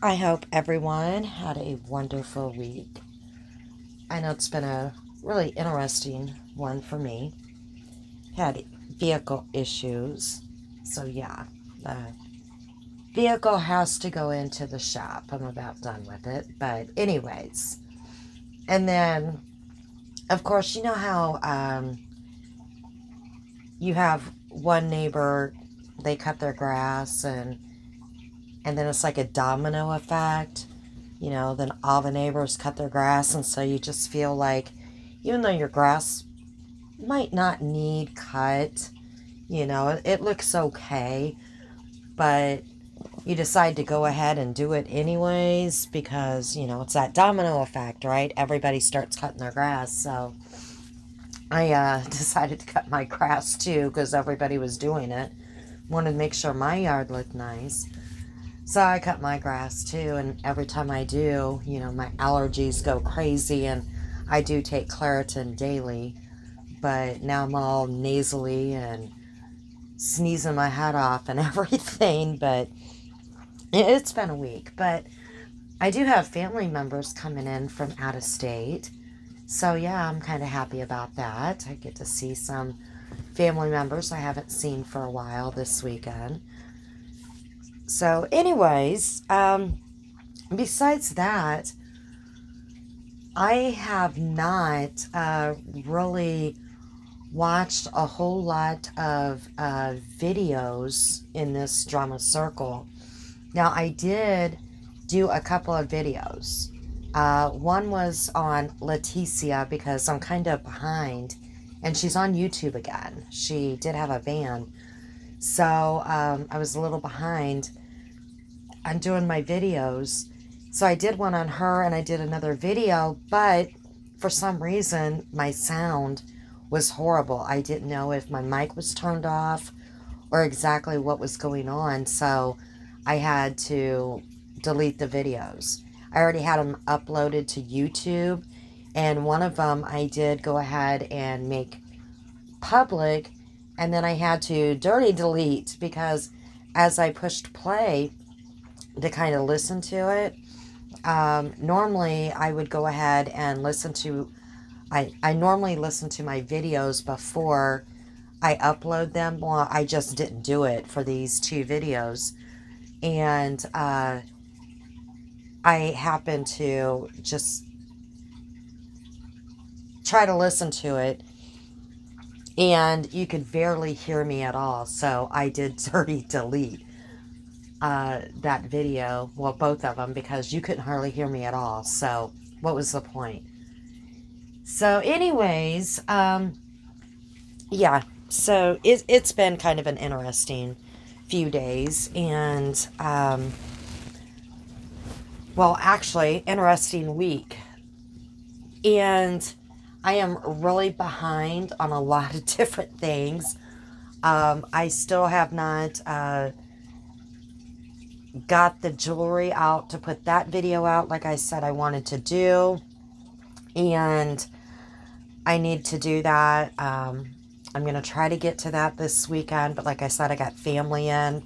I hope everyone had a wonderful week. I know it's been a really interesting one for me. Had vehicle issues. So, yeah, the vehicle has to go into the shop. I'm about done with it. But, anyways. And then, of course, you know how you have one neighbor, they cut their grass and then it's like a domino effect. Then all the neighbors cut their grass, and so you just feel like, even though your grass might not need cut, it looks okay, but you decide to go ahead and do it anyways because, it's that domino effect, right? Everybody starts cutting their grass, so I decided to cut my grass too because everybody was doing it. Wanted to make sure my yard looked nice. So I cut my grass too, and every time I do, my allergies go crazy, and I do take Claritin daily, but now I'm all nasally and sneezing my head off and everything, but it's been a week. But I do have family members coming in from out of state, so yeah, I'm kind of happy about that. I get to see some family members I haven't seen for a while this weekend. So anyways, besides that, I have not really watched a whole lot of videos in this drama circle. Now, I did do a couple of videos. One was on Leticia because I'm kind of behind, and she's on YouTube again. She did have a ban. So I was a little behind on doing my videos. So I did one on her and I did another video, but for some reason my sound was horrible. I didn't know if my mic was turned off or exactly what was going on. So I had to delete the videos. I already had them uploaded to YouTube, and one of them I did go ahead and make public, and then I had to dirty delete because as I pushed play to kind of listen to it, normally I would go ahead and listen to, I normally listen to my videos before I upload them. Well, I just didn't do it for these two videos, and I happened to just try to listen to it, and you could barely hear me at all, so I did dirty delete that video, well, both of them, because you couldn't hardly hear me at all, so what was the point? So anyways, yeah, so it's been kind of an interesting few days, and, well, actually, interesting week, and I am really behind on a lot of different things. I still have not got the jewelry out to put that video out like I said I wanted to do, and I need to do that. I'm going to try to get to that this weekend, but like I said, I got family in,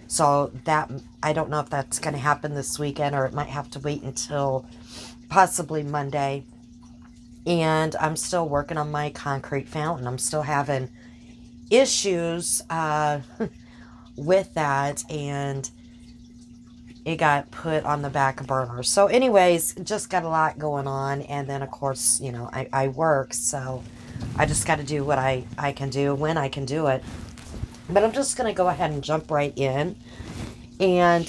so that I don't know if that's going to happen this weekend, or it might have to wait until possibly Monday. And I'm still working on my concrete fountain. I'm still having issues with that, and it got put on the back burner. So anyways, just got a lot going on, and then of course, I work, so I just got to do what I can do when I can do it. But I'm just going to go ahead and jump right in. And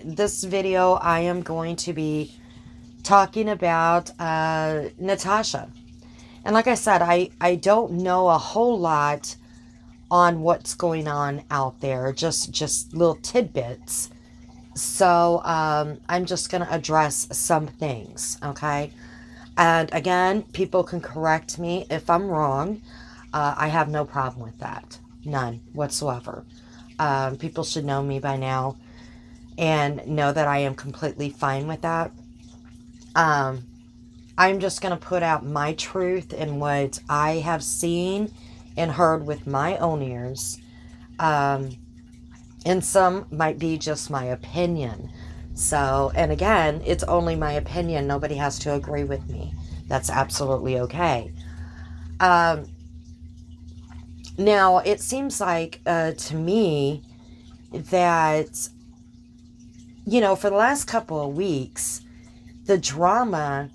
this video, I am going to be talking about Natasha. And like I said, I don't know a whole lot on what's going on out there, just little tidbits. So I'm just going to address some things, okay? And again, people can correct me if I'm wrong. I have no problem with that. None whatsoever. People should know me by now and know that I am completely fine with that. I'm just going to put out my truth and what I have seen and heard with my own ears. And some might be just my opinion. So, and again, it's only my opinion. Nobody has to agree with me. That's absolutely okay. Now, it seems like to me that, you know, for the last couple of weeks, the drama,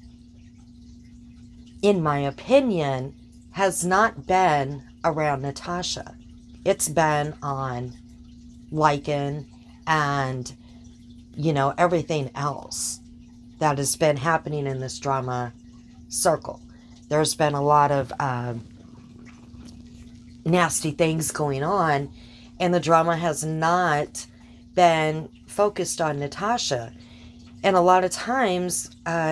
in my opinion, has not been around Natasha. It's been on Lycan and, you know, everything else that has been happening in this drama circle. There's been a lot of nasty things going on, and the drama has not been focused on Natasha. And a lot of times,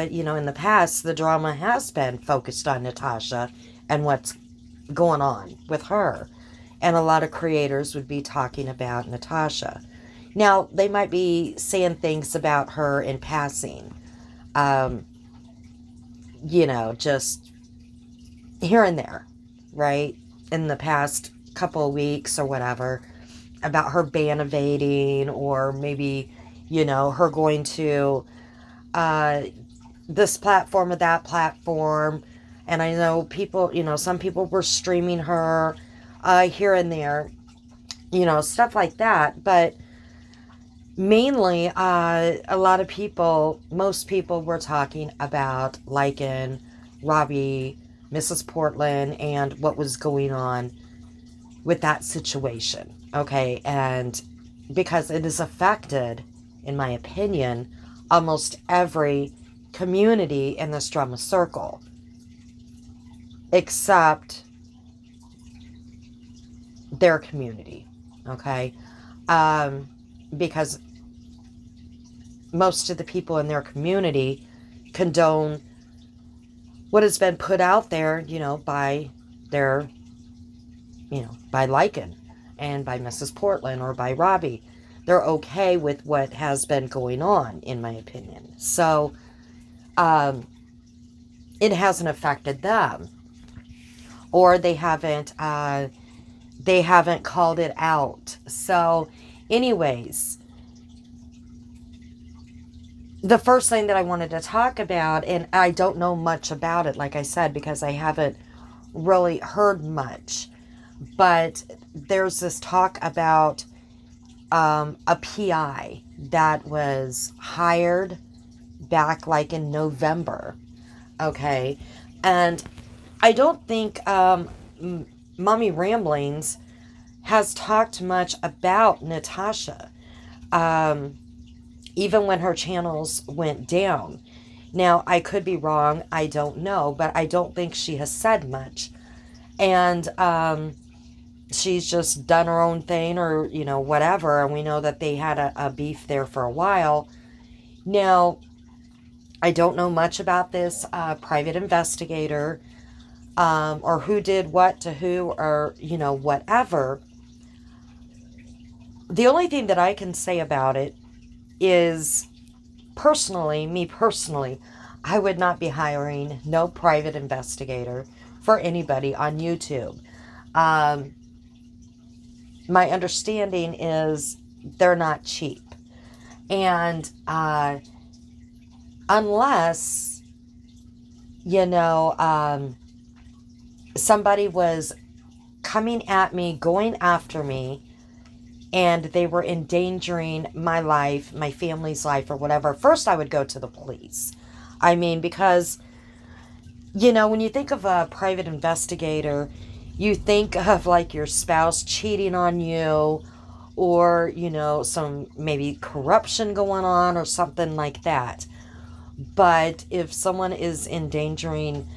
you know, in the past, the drama has been focused on Natasha and what's going on with her. And a lot of creators would be talking about Natasha. Now, they might be saying things about her in passing. You know, just here and there, right? In the past couple of weeks or whatever, about her ban evading, or maybe, you know, her going to this platform or that platform. And I know people, you know, some people were streaming her here and there, you know, stuff like that. But mainly, a lot of people, most people were talking about Lycan, Robbie, Mrs. Portland, and what was going on with that situation. Okay, and because it has affected, in my opinion, almost every community in this drama circle, except their community, okay? Because most of the people in their community condone what has been put out there, you know, by their, you know, by Lycan and by Mrs. Portland or by Robbie. They're okay with what has been going on, in my opinion. So, it hasn't affected them. Or they haven't called it out. So, anyways, the first thing that I wanted to talk about, and I don't know much about it, like I said, because I haven't really heard much, but there's this talk about a PI that was hired back like in November, okay? And I don't think Mommy Ramblings has talked much about Natasha, even when her channels went down. Now, I could be wrong, I don't know, but I don't think she has said much. And she's just done her own thing, or, you know, whatever. And we know that they had a beef there for a while. Now, I don't know much about this private investigator, or who did what to who, or, you know, whatever. The only thing that I can say about it is, personally, me personally, I would not be hiring no private investigator for anybody on YouTube. My understanding is they're not cheap. And unless, you know, somebody was coming at me, going after me, and they were endangering my life, my family's life, or whatever, first I would go to the police. I mean, because, you know, when you think of a private investigator, you think of like your spouse cheating on you, or, you know, some maybe corruption going on or something like that. But if someone is endangering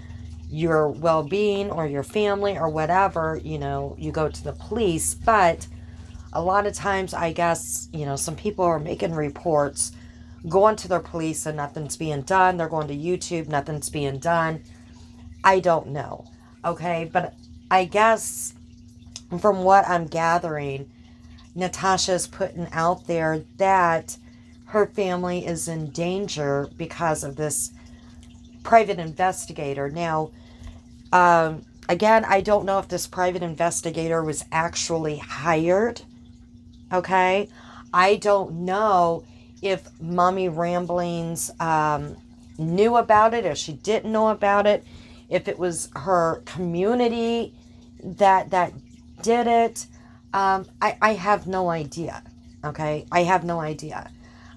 your well-being or your family or whatever, you know, you go to the police. But a lot of times, I guess, you know, some people are making reports, going to their police, and nothing's being done. They're going to YouTube, nothing's being done. I don't know, okay? But I guess from what I'm gathering, Natasha's putting out there that her family is in danger because of this private investigator. Now, again, I don't know if this private investigator was actually hired, okay? I don't know if Mommy Ramblings knew about it, if she didn't know about it, if it was her community that did it. I have no idea. Okay, I have no idea.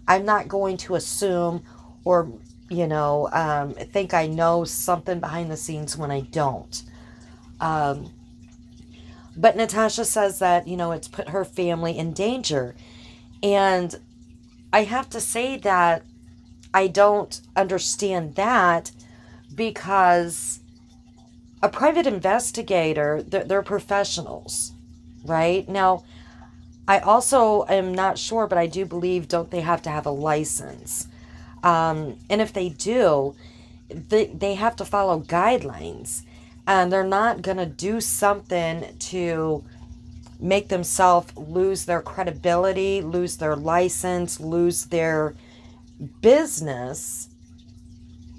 I'm not going to assume or, you know, think I know something behind the scenes when I don't. But Natasha says that, you know, it's put her family in danger. And I have to say that I don't understand that, because a private investigator, they're professionals, right? Now, I also am not sure, but I do believe, don't they have to have a license? And if they do, they have to follow guidelines. And they're not going to do something to make themselves lose their credibility, lose their license, lose their business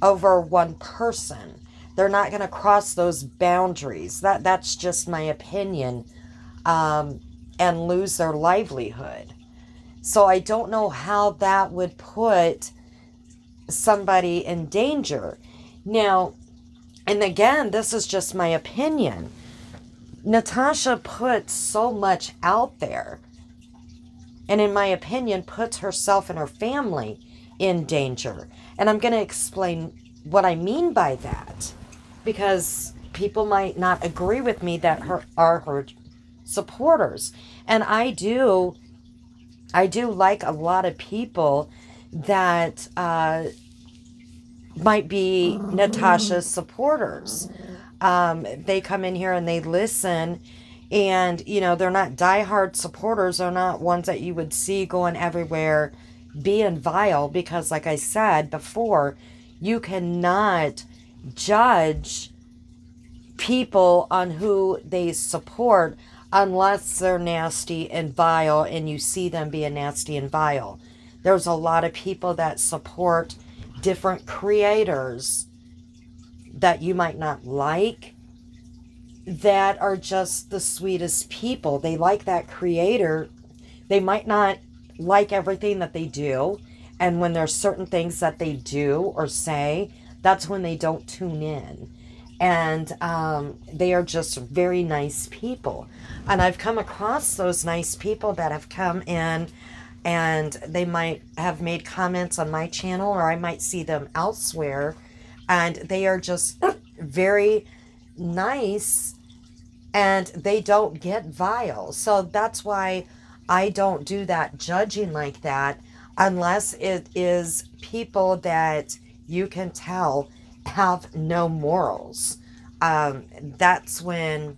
over one person. They're not going to cross those boundaries. That's just my opinion. And lose their livelihood. So I don't know how that would put somebody in danger. Now, and again, this is just my opinion. Natasha puts so much out there, and in my opinion, puts herself and her family in danger. And I'm going to explain what I mean by that, because people might not agree with me that are her supporters. And I do like a lot of people that might be Natasha's supporters. They come in here and they listen, and, you know, they're not diehard supporters. They're not ones that you would see going everywhere being vile, because like I said before, you cannot judge people on who they support unless they're nasty and vile and you see them being nasty and vile. There's a lot of people that support different creators that you might not like, that are just the sweetest people. They like that creator. They might not like everything that they do, and when there's certain things that they do or say, that's when they don't tune in. And they are just very nice people. And I've come across those nice people that have come in, and they might have made comments on my channel, or I might see them elsewhere, and they are just very nice, and they don't get vile. So that's why I don't do that judging like that, unless it is people that you can tell have no morals. That's when,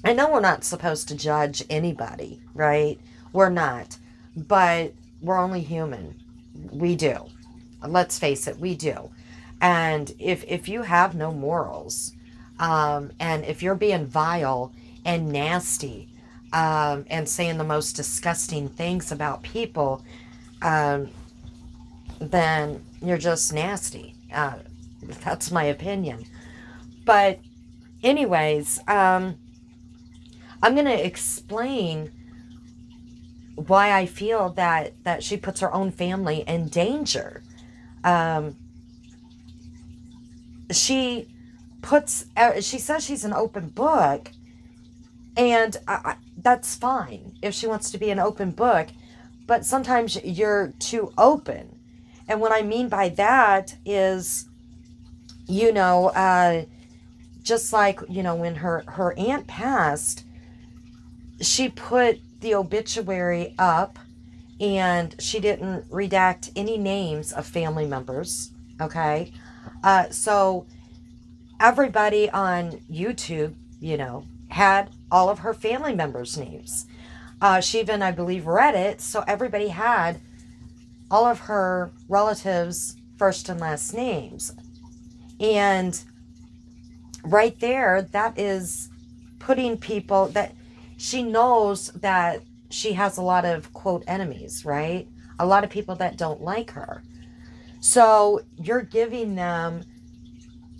I know we're not supposed to judge anybody, right? We're not, but we're only human. We do. Let's face it, we do. And if you have no morals, and if you're being vile and nasty, and saying the most disgusting things about people, then you're just nasty. That's my opinion. But anyways, I'm going to explain why I feel that she puts her own family in danger. She says she's an open book, and that's fine if she wants to be an open book, but sometimes you're too open. And what I mean by that is, you know, just like, you know, when her aunt passed, she put the obituary up, and she didn't redact any names of family members, okay? So everybody on YouTube, you know, had all of her family members' names. She even, I believe, read it, so everybody had all of her relatives' first and last names. And right there, that is putting people that she knows that she has a lot of, quote, enemies, right? A lot of people that don't like her. So you're giving them,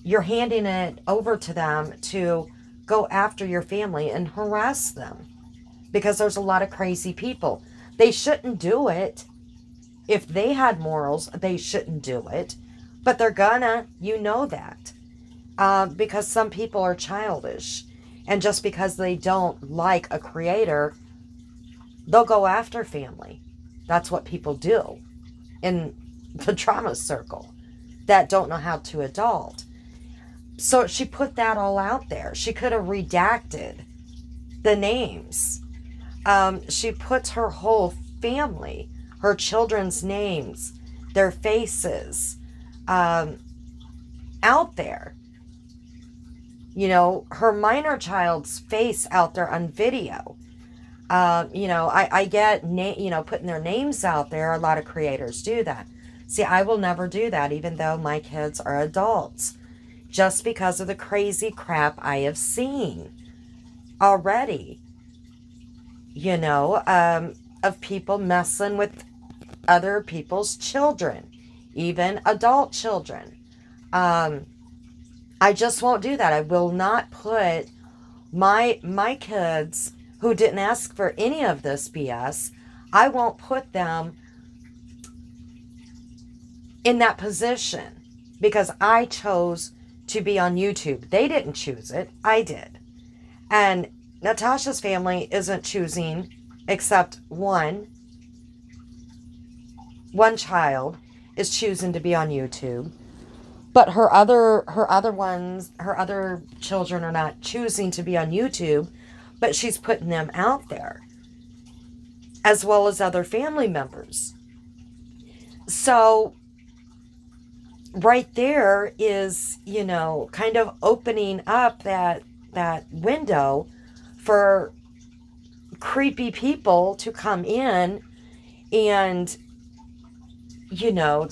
you're handing it over to them to go after your family and harass them, because there's a lot of crazy people. They shouldn't do it. If they had morals, they shouldn't do it. But they're gonna, you know that. Because some people are childish. And just because they don't like a creator, they'll go after family. That's what people do in the trauma circle that don't know how to adult. So she put that all out there. She could have redacted the names. She puts her whole family, her children's names, their faces, out there. You know, her minor child's face out there on video. You know, I get, putting their names out there. A lot of creators do that. See, I will never do that, even though my kids are adults, just because of the crazy crap I have seen already, you know, of people messing with other people's children, even adult children. I just won't do that. I will not put my kids who didn't ask for any of this BS, I won't put them in that position because I chose to be on YouTube. They didn't choose it. I did. And Natasha's family isn't choosing except one child is choosing to be on YouTube. But her other children are not choosing to be on YouTube, but she's putting them out there, as well as other family members. So, right there is, you know, kind of opening up that window for creepy people to come in and, you know,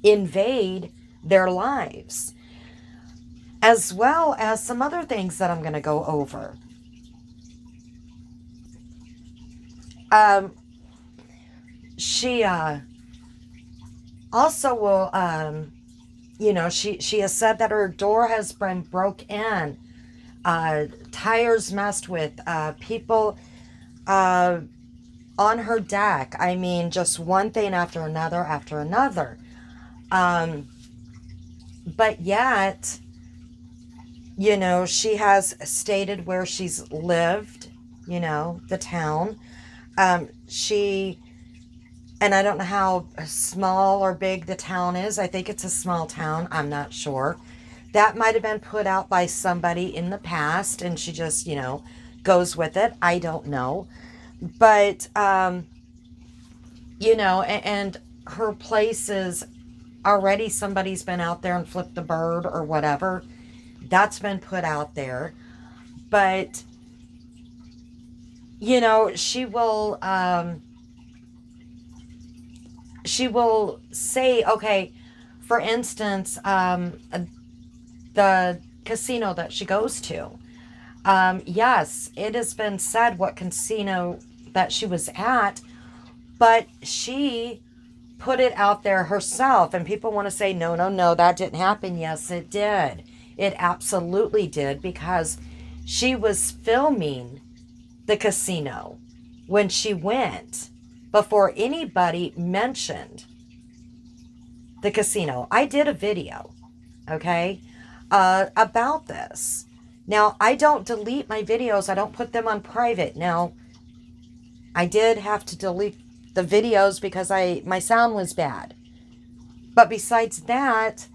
invade their lives, as well as some other things that I'm going to go over. She also will, you know, she has said that her door has been broke in, tires messed with, people on her deck. I mean, just one thing after another after another. But yet, you know, she has stated where she's lived, you know, the town. And I don't know how small or big the town is. I think it's a small town. I'm not sure. That might have been put out by somebody in the past, and she just, you know, goes with it. I don't know. But, you know, and her place is already, somebody's been out there and flipped the bird or whatever. That's been put out there. But, you know, she will say, okay, for instance, the casino that she goes to. Yes, it has been said what casino that she was at, but she put it out there herself, and people want to say, no, that didn't happen. Yes, it did. It absolutely did, because she was filming the casino when she went before anybody mentioned the casino. I did a video, okay, about this. Now, I don't delete my videos. I don't put them on private. Now, I did have to delete the videos because my sound was bad. But besides that,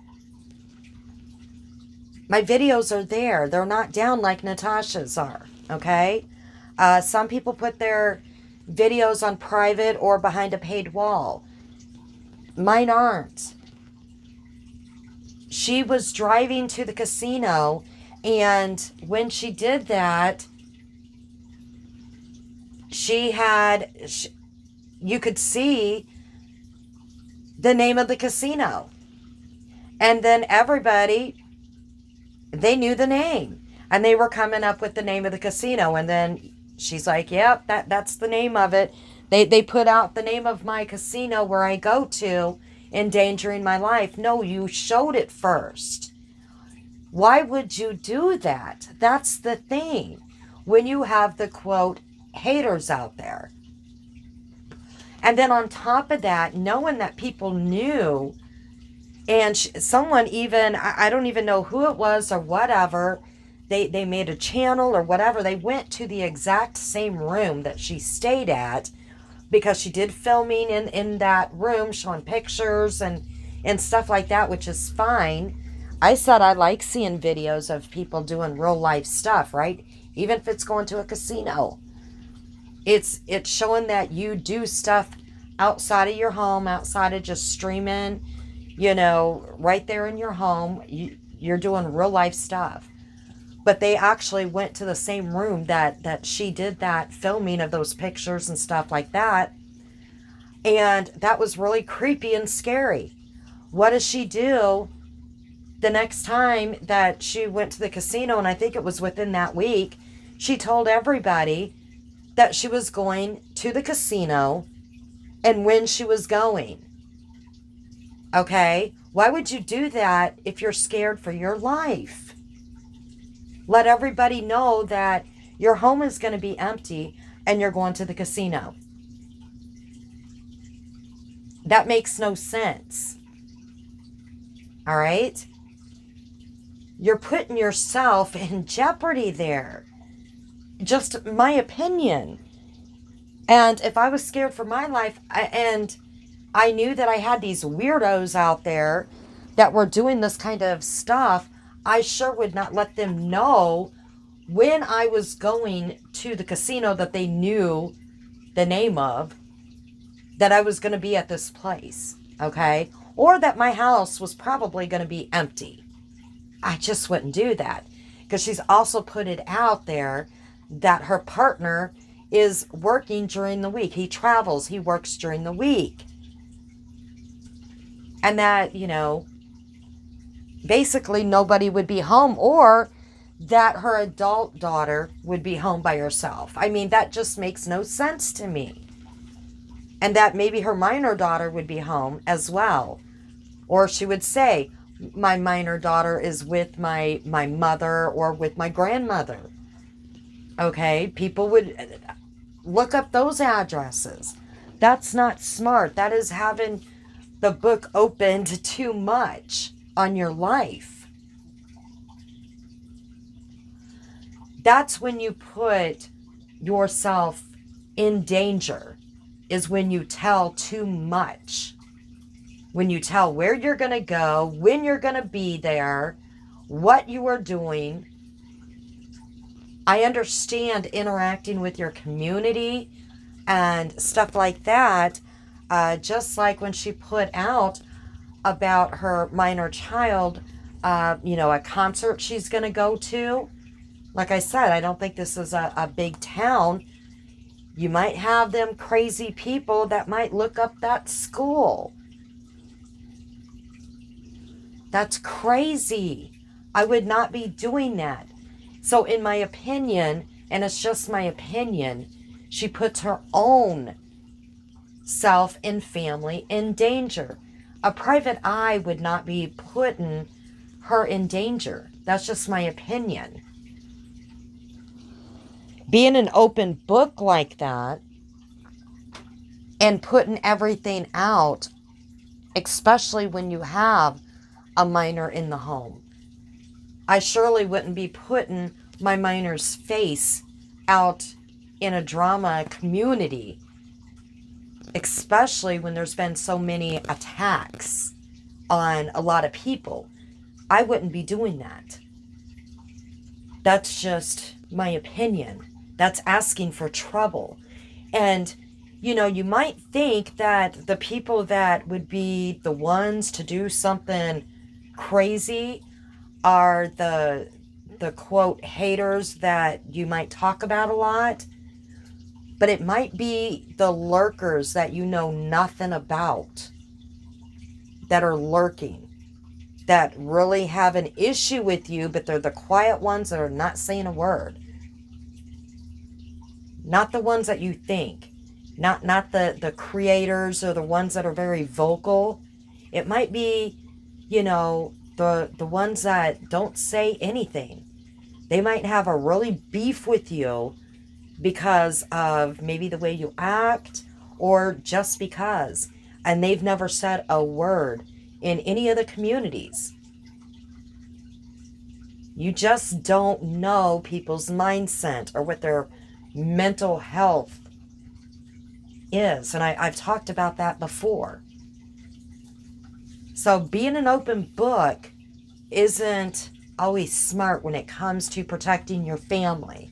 my videos are there. They're not down like Natasha's are, okay? Some people put their videos on private or behind a paid wall. Mine aren't. She was driving to the casino, and when she did that, you could see the name of the casino. And then everybody, they knew the name. And they were coming up with the name of the casino. And then she's like, yep, that's the name of it. They put out the name of my casino where I go to, endangering my life. No, you showed it first. Why would you do that? That's the thing. When you have the, quote, haters out there. And then on top of that, knowing that people knew, and someone even, I don't even know who it was or whatever, they made a channel or whatever. They went to the exact same room that she stayed at, because she did filming in that room, showing pictures and stuff like that, which is fine. I said I like seeing videos of people doing real life stuff, right? Even if it's going to a casino. It's showing that you do stuff outside of your home, outside of just streaming, you know, right there in your home. You're doing real life stuff. But they actually went to the same room that she did that filming of those pictures and stuff like that. And that was really creepy and scary. What does she do the next time that she went to the casino? And I think it was within that week. She told everybody that she was going to the casino and when she was going. Okay? Why would you do that if you're scared for your life? Let everybody know that your home is going to be empty and you're going to the casino. That makes no sense. All right? You're putting yourself in jeopardy there. Just my opinion. And if I was scared for my life, and I knew that I had these weirdos out there that were doing this kind of stuff, I sure would not let them know when I was going to the casino that they knew the name of, that I was going to be at this place, okay? Or that my house was probably going to be empty. I just wouldn't do that, because she's also put it out there that her partner is working during the week. He travels, he works during the week. And that, you know, basically nobody would be home, or that her adult daughter would be home by herself. I mean, that just makes no sense to me. And that maybe her minor daughter would be home as well. Or she would say, my minor daughter is with my mother or with my grandmother. Okay, people would look up those addresses. That's not smart. That is having the book opened too much on your life. That's when you put yourself in danger, is when you tell too much. When you tell where you're going to go, when you're going to be there, what you are doing. I understand interacting with your community and stuff like that. Just like when she put out about her minor child, you know, a concert she's going to go to. Like I said, I don't think this is a big town. You might have them crazy people that might look up that school. That's crazy. I would not be doing that. So in my opinion, and it's just my opinion, she puts her own self and family in danger. A private eye would not be putting her in danger. That's just my opinion. Being an open book like that and putting everything out, especially when you have a minor in the home. I surely wouldn't be putting my minor's face out in a drama community, especially when there's been so many attacks on a lot of people. I wouldn't be doing that. That's just my opinion. That's asking for trouble. And, you know, you might think that the people that would be the ones to do something crazy are the quote haters that you might talk about a lot. But it might be the lurkers that you know nothing about, that are lurking, that really have an issue with you, but they're the quiet ones that are not saying a word. Not the ones that you think. Not the creators or the ones that are very vocal. It might be, you know, the ones that don't say anything. They might have a really beef with you because of maybe the way you act, or just because. And they've never said a word in any of the communities. You just don't know people's mindset or what their mental health is. And I've talked about that before. So being an open book isn't always smart when it comes to protecting your family.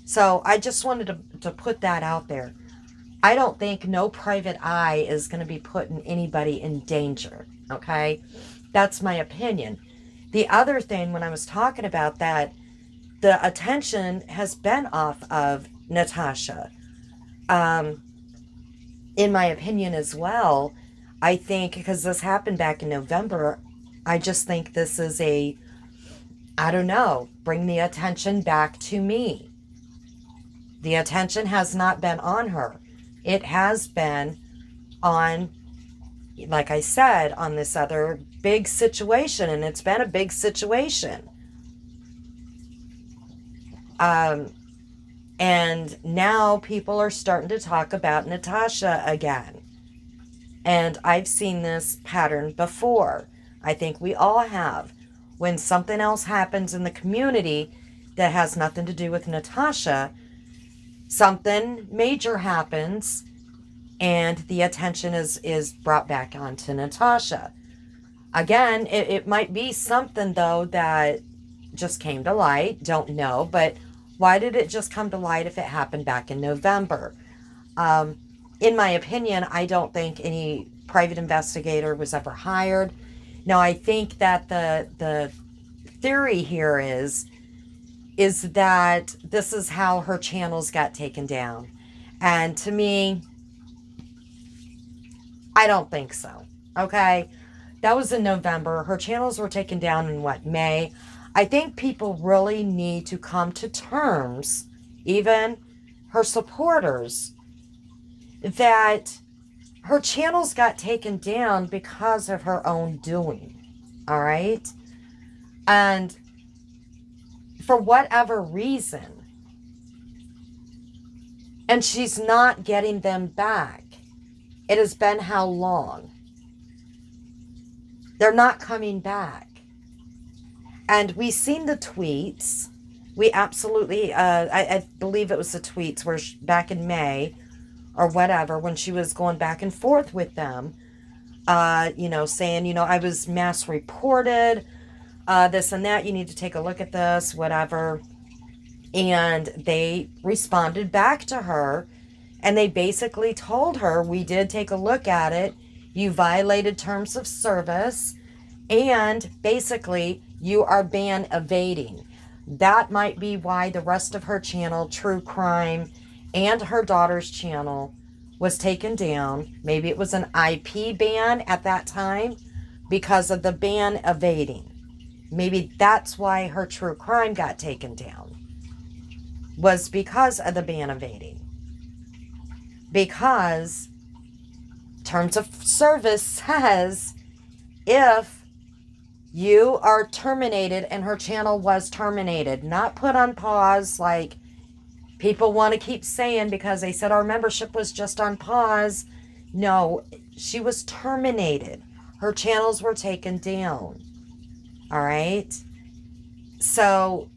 So I just wanted to put that out there. I don't think no private eye is going to be putting anybody in danger. Okay? That's my opinion. The other thing, when I was talking about that, the attention has been off of Natasha. In my opinion as well, I think, because this happened back in November, I just think this is I don't know, bring the attention back to me. The attention has not been on her. It has been on, like I said, on this other big situation, and it's been a big situation. And now people are starting to talk about Natasha again. And I've seen this pattern before. I think we all have. When something else happens in the community that has nothing to do with Natasha, something major happens and the attention is brought back onto Natasha. Again, it might be something, though, that just came to light. Don't know. But why did it just come to light if it happened back in November? In my opinion, I don't think any private investigator was ever hired. Now, I think that the theory here is that this is how her channels got taken down. And to me, I don't think so. Okay? That was in November. Her channels were taken down in, what, May? I think people really need to come to terms, even her supporters, that her channels got taken down because of her own doing. All right? And for whatever reason, and she's not getting them back. It has been how long? They're not coming back. And we've seen the tweets. We absolutely, I believe it was the tweets where back in May or whatever, when she was going back and forth with them, saying, I was mass reported, this and that, you need to take a look at this, whatever. And they responded back to her, and they basically told her, we did take a look at it, you violated terms of service, and basically you are ban evading. That might be why the rest of her channel, True Crime, and her daughter's channel was taken down. Maybe it was an IP ban at that time because of the ban evading. Maybe that's why her True Crime got taken down, was because of the ban evading. Because terms of service says if you are terminated, and her channel was terminated, not put on pause like people want to keep saying because they said our membership was just on pause. No, she was terminated. Her channels were taken down. All right? So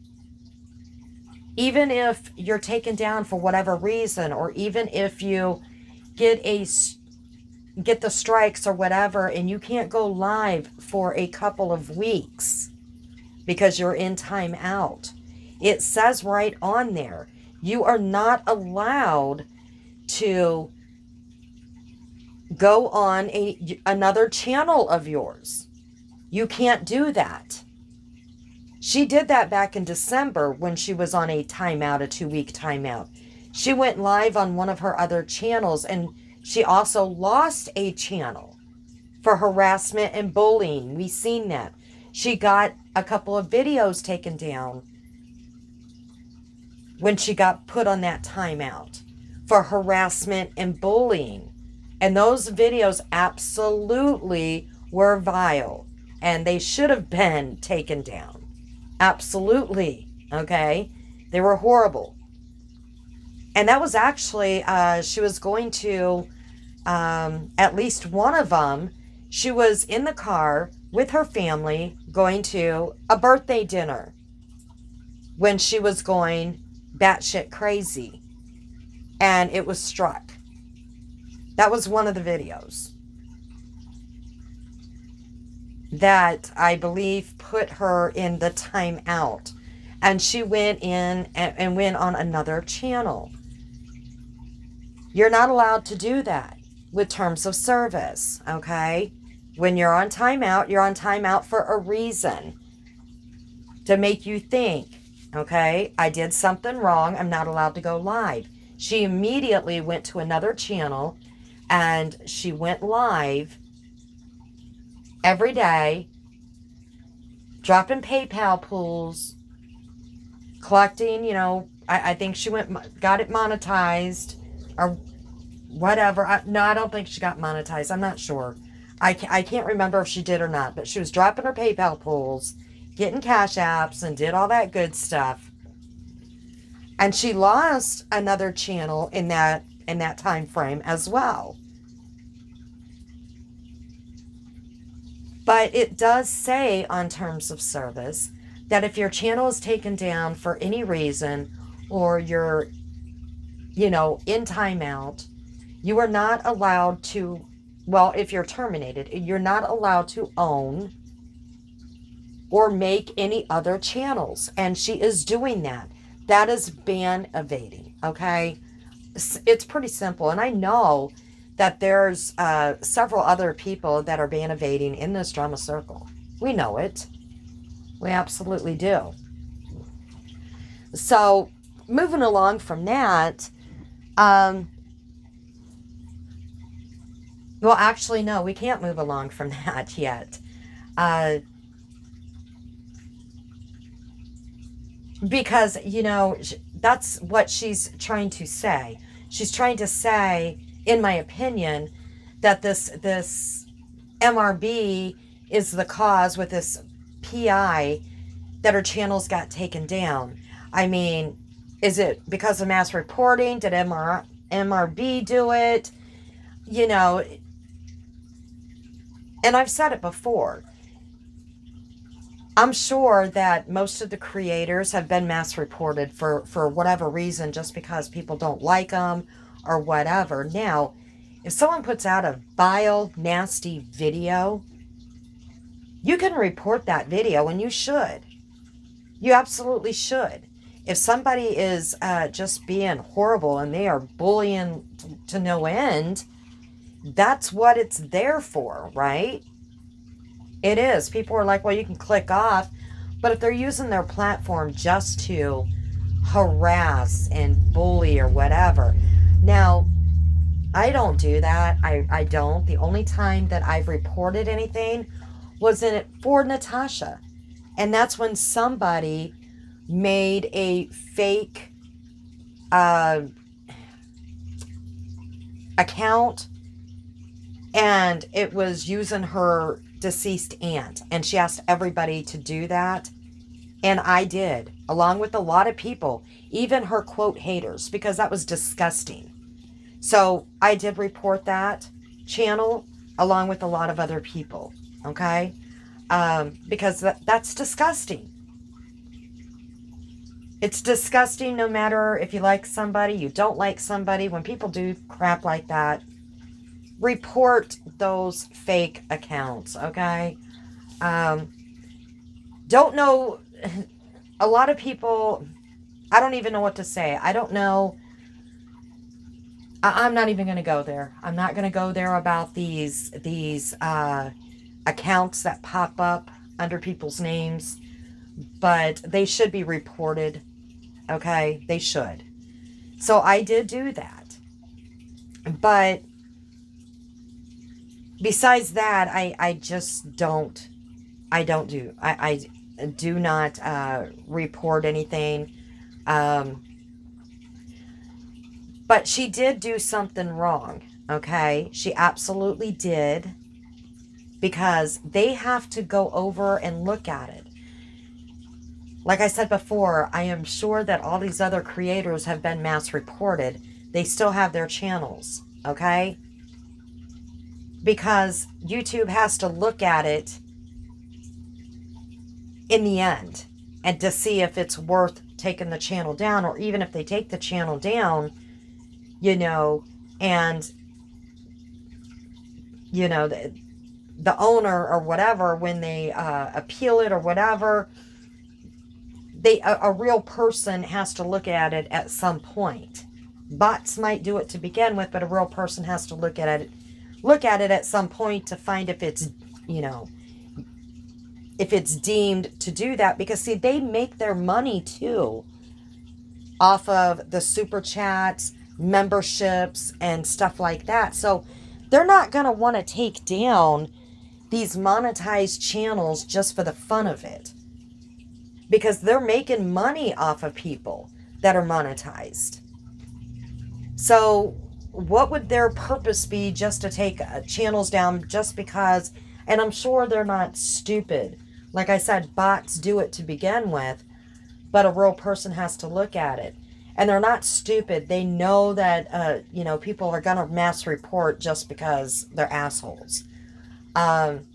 even if you're taken down for whatever reason, or even if you get the strikes or whatever, and you can't go live for a couple of weeks because you're in timeout, it says right on there, you are not allowed to go on another channel of yours. You can't do that. She did that back in December when she was on a timeout, a 2-week timeout. She went live on one of her other channels, and she also lost a channel for harassment and bullying. We've seen that. She got a couple of videos taken down when she got put on that timeout for harassment and bullying. And those videos absolutely were vile, and they should have been taken down. Absolutely. Okay? They were horrible. And that was actually, she was going to, at least one of them, she was in the car with her family going to a birthday dinner when she was going batshit crazy. And it was struck. That was one of the videos that I believe put her in the timeout. And she went in and went on another channel. You're not allowed to do that with terms of service, okay? When you're on timeout, you're on timeout for a reason. To make you think, okay, I did something wrong, I'm not allowed to go live. She immediately went to another channel and she went live every day, dropping PayPal pools, collecting, you know, I think she got it monetized or whatever. No, I don't think she got monetized. I'm not sure. I can't remember if she did or not, but she was dropping her PayPal pools, getting cash apps, and did all that good stuff. And she lost another channel in that time frame as well. But it does say on terms of service that if your channel is taken down for any reason, or you're, you know, in timeout, you are not allowed to, well, if you're terminated, you're not allowed to own or make any other channels. And she is doing that. That is ban evading, okay? It's pretty simple. And I know that there's several other people that are ban evading in this drama circle. We know it. We absolutely do. So, moving along from that, well, actually, no, we can't move along from that yet. Because, you know, that's what she's trying to say. She's trying to say, in my opinion, that this MRB is the cause with this PI that her channels got taken down. I mean, is it because of mass reporting? Did MRB do it? You know, and I've said it before. I'm sure that most of the creators have been mass reported for whatever reason, just because people don't like them or whatever. Now, if someone puts out a vile, nasty video, you can report that video, and you should. You absolutely should. If somebody is just being horrible and they are bullying to no end, that's what it's there for, right? It is. People are like, well, you can click off. But if they're using their platform just to harass and bully or whatever. Now, I don't do that. I don't. The only time that I've reported anything was for Natasha. And that's when somebody made a fake account. And it was using her deceased aunt, and she asked everybody to do that, and I did, along with a lot of people, even her quote haters, because that was disgusting. So I did report that channel along with a lot of other people, okay? Because that's disgusting. It's disgusting no matter if you like somebody, you don't like somebody. When people do crap like that, report those fake accounts, okay? Don't know, a lot of people, I don't even know what to say. I don't know. I'm not even going to go there. I'm not going to go there about these accounts that pop up under people's names, but they should be reported, okay? They should. So I did do that. But besides that, I just don't, I do not report anything. But she did do something wrong, okay? She absolutely did, because they have to go over and look at it. Like I said before, I am sure that all these other creators have been mass reported. They still have their channels, okay? Because YouTube has to look at it in the end and to see if it's worth taking the channel down, or even if they take the channel down, you know, and, you know, the owner or whatever, when they appeal it or whatever, a real person has to look at it at some point. Bots might do it to begin with, but a real person has to look at it at some point to find if it's, you know, if it's deemed to do that. Because see, they make their money too off of the super chats, memberships, and stuff like that. So they're not going to want to take down these monetized channels just for the fun of it, because they're making money off of people that are monetized. So what would their purpose be just to take channels down just because? And I'm sure they're not stupid. Like I said, bots do it to begin with, but a real person has to look at it. And they're not stupid. They know that, you know, people are going to mass report just because they're assholes. But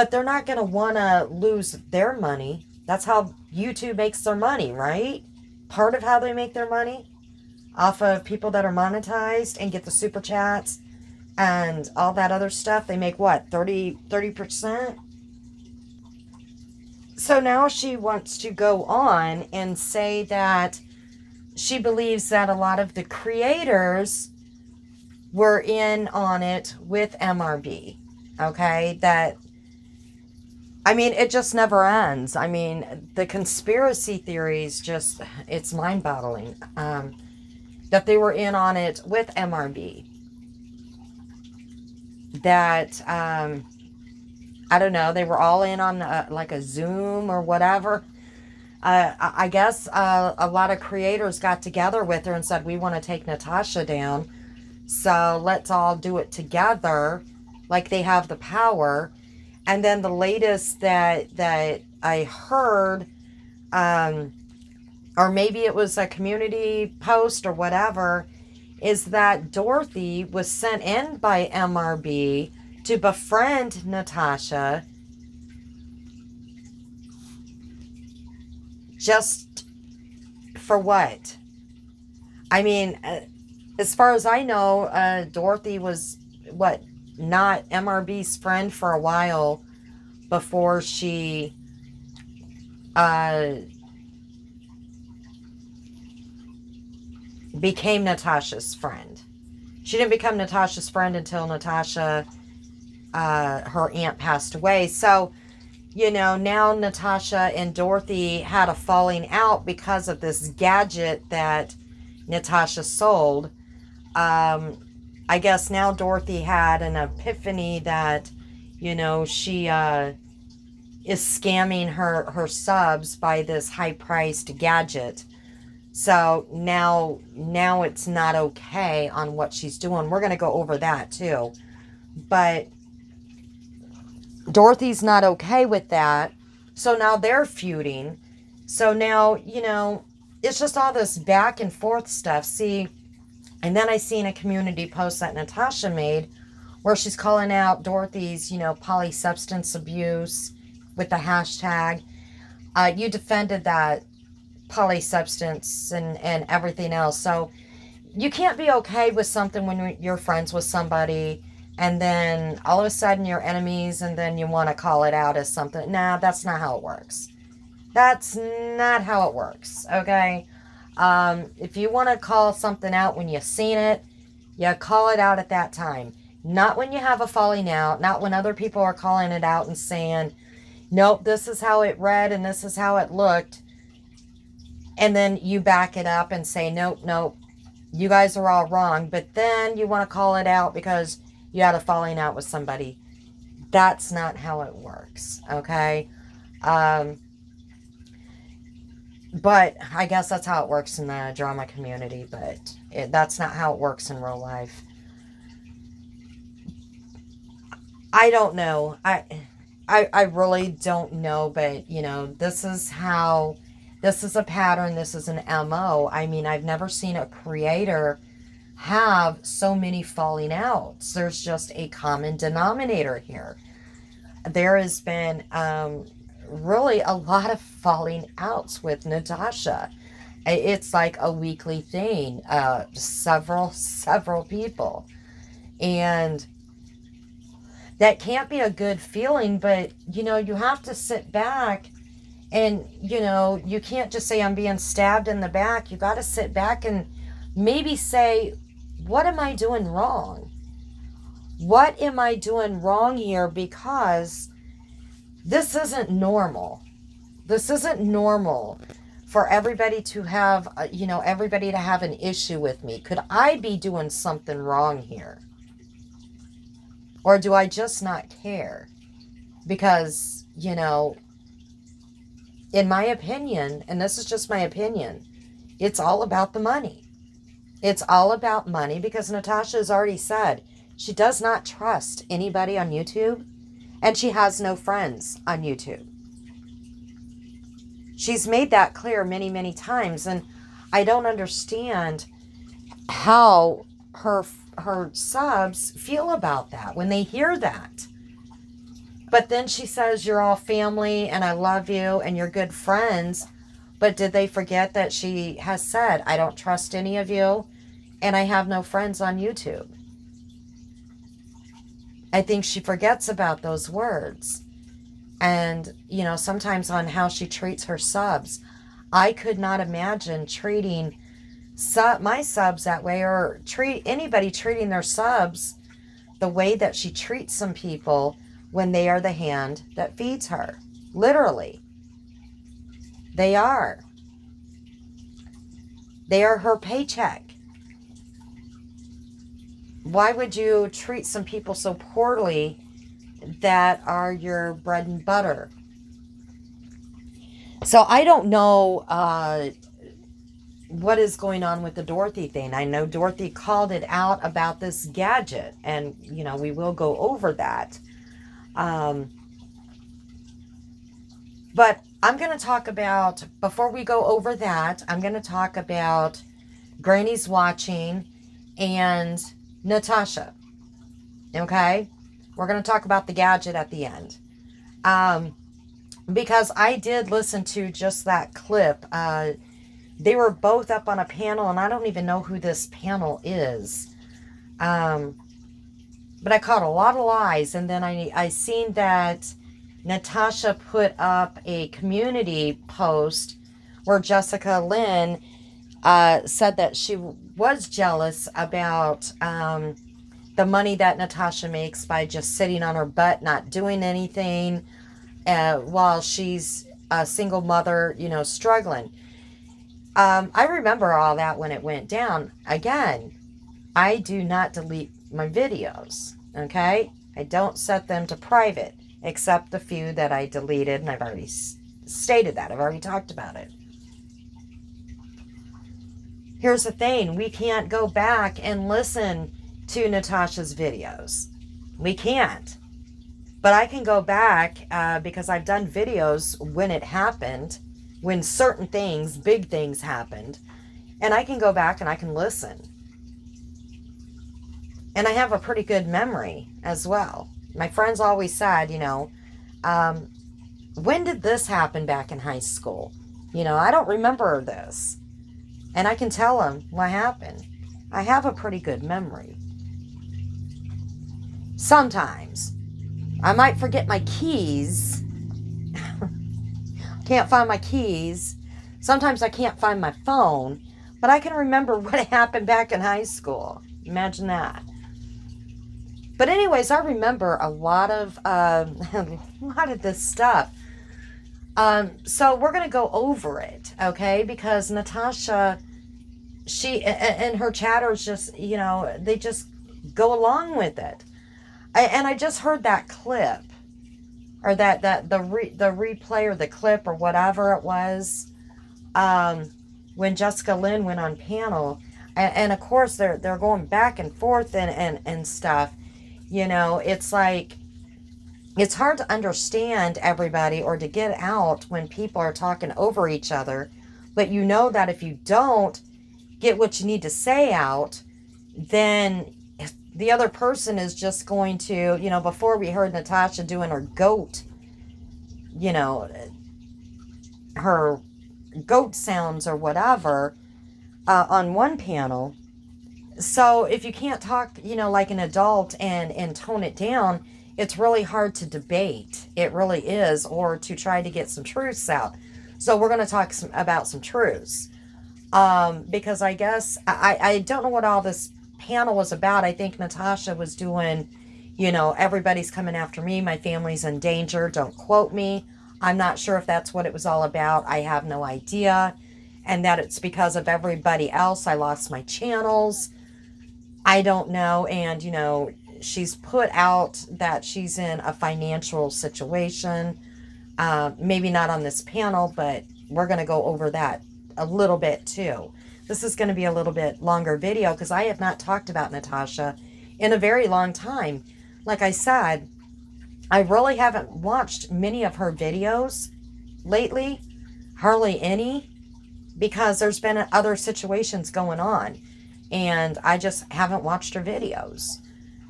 they're not going to want to lose their money. That's how YouTube makes their money, right? Part of how they make their money, off of people that are monetized and get the super chats and all that other stuff. They make what, 30%? So now she wants to go on and say that she believes that a lot of the creators were in on it with MRB. Okay, that, I mean, it just never ends. I mean, the conspiracy theories just, it's mind-boggling. That they were in on it with MRB. That, I don't know, they were all in on like a Zoom or whatever. I guess a lot of creators got together with her and said, we want to take Natasha down, so let's all do it together, like they have the power. And then the latest that I heard, or maybe it was a community post or whatever, is that Dorothy was sent in by MRB to befriend Natasha just for what? I mean, as far as I know, Dorothy was, what, not MRB's friend for a while before she became Natasha's friend. She didn't become Natasha's friend until Natasha, her aunt passed away. So, you know, now Natasha and Dorothy had a falling out because of this gadget that Natasha sold. I guess now Dorothy had an epiphany that, you know, she is scamming her subs by this high-priced gadget. So now it's not okay on what she's doing. We're going to go over that too. But Dorothy's not okay with that. So now they're feuding. So now, you know, it's just all this back and forth stuff. See, and then I seen a community post that Natasha made where she's calling out Dorothy's, you know, polysubstance abuse with the hashtag. You defended that polysubstance and everything else. So you can't be okay with something when you're friends with somebody and then all of a sudden you're enemies and then you want to call it out as something. Nah, that's not how it works. That's not how it works, okay? If you want to call something out when you've seen it, you call it out at that time. Not when you have a falling out, not when other people are calling it out and saying, nope, this is how it read and this is how it looked. And then you back it up and say, nope, nope, you guys are all wrong. But then you want to call it out because you had a falling out with somebody. That's not how it works, okay? But I guess that's how it works in the drama community, but that's not how it works in real life. I don't know. I I really don't know, but, you know, this is a pattern. This is an MO. I mean, I've never seen a creator have so many falling outs. There's just a common denominator here. There has been really a lot of falling outs with Natasha. It's like a weekly thing. Several people. And that can't be a good feeling, but, you know, you have to sit back and, you know, you can't just say I'm being stabbed in the back. You got to sit back and maybe say, what am I doing wrong? What am I doing wrong here? Because this isn't normal. This isn't normal for everybody to have, you know, everybody to have an issue with me. Could I be doing something wrong here? Or do I just not care? Because, you know, in my opinion, and this is just my opinion, it's all about the money. It's all about money, because Natasha has already said she does not trust anybody on YouTube, and she has no friends on YouTube. She's made that clear many, many times, and I don't understand how her subs feel about that when they hear that. But then she says, you're all family and I love you and you're good friends. But did they forget that she has said, I don't trust any of you and I have no friends on YouTube? I think she forgets about those words. And, you know, sometimes on how she treats her subs, I could not imagine treating my subs that way, or anybody treating their subs the way that she treats some people when they are the hand that feeds her. Literally. They are. They are her paycheck. Why would you treat some people so poorly that are your bread and butter? So I don't know what is going on with the Dorothy thing. I know Dorothy called it out about this gadget, and, you know, we will go over that. But I'm going to talk about, before we go over that, I'm going to talk about Granny's watching and Natasha. Okay? We're going to talk about the gadget at the end. Because I did listen to just that clip. They were both up on a panel, and I don't even know who this panel is. But I caught a lot of lies, and then I seen that Natasha put up a community post where Jessica Lynn said that she was jealous about the money that Natasha makes by just sitting on her butt, not doing anything, while she's a single mother, you know, struggling. I remember all that when it went down. Again, I do not delete my videos, okay? I don't set them to private, except the few that I deleted, and I've already stated that. I've already talked about it. Here's the thing. We can't go back and listen to Natasha's videos. We can't. But I can go back because I've done videos when it happened, when certain things, big things happened, and I can go back and I can listen. And I have a pretty good memory as well. My friends always said, you know, when did this happen back in high school? You know, I don't remember this. And I can tell them what happened. I have a pretty good memory. Sometimes. I might forget my keys. Can't find my keys. Sometimes I can't find my phone. But I can remember what happened back in high school. Imagine that. But anyways, I remember a lot of this stuff. So we're going to go over it, okay? Because Natasha, she and her chatters just, you know, they just go along with it. And I just heard that clip, or the replay or the clip or whatever it was, when Jessica Lynn went on panel, and of course they're going back and forth and stuff. You know, it's like it's hard to understand everybody or to get out when people are talking over each other. But you know that if you don't get what you need to say out, then the other person is just going to, you know, before we heard Natasha doing her goat, you know, her goat sounds or whatever on one panel. So if you can't talk, you know, like an adult and tone it down, it's really hard to debate. It really is, or to try to get some truths out. So we're going to talk about some truths. Because I guess, I don't know what all this panel was about. I think Natasha was doing, you know, everybody's coming after me. My family's in danger. Don't quote me. I'm not sure if that's what it was all about. I have no idea. And that it's because of everybody else. I lost my channels. I don't know. And, you know, she's put out that she's in a financial situation. Maybe not on this panel, but we're going to go over that a little bit too. This is going to be a little bit longer video because I have not talked about Natasha in a very long time. Like I said, I really haven't watched many of her videos lately. Hardly any. Because there's been other situations going on. And I just haven't watched her videos.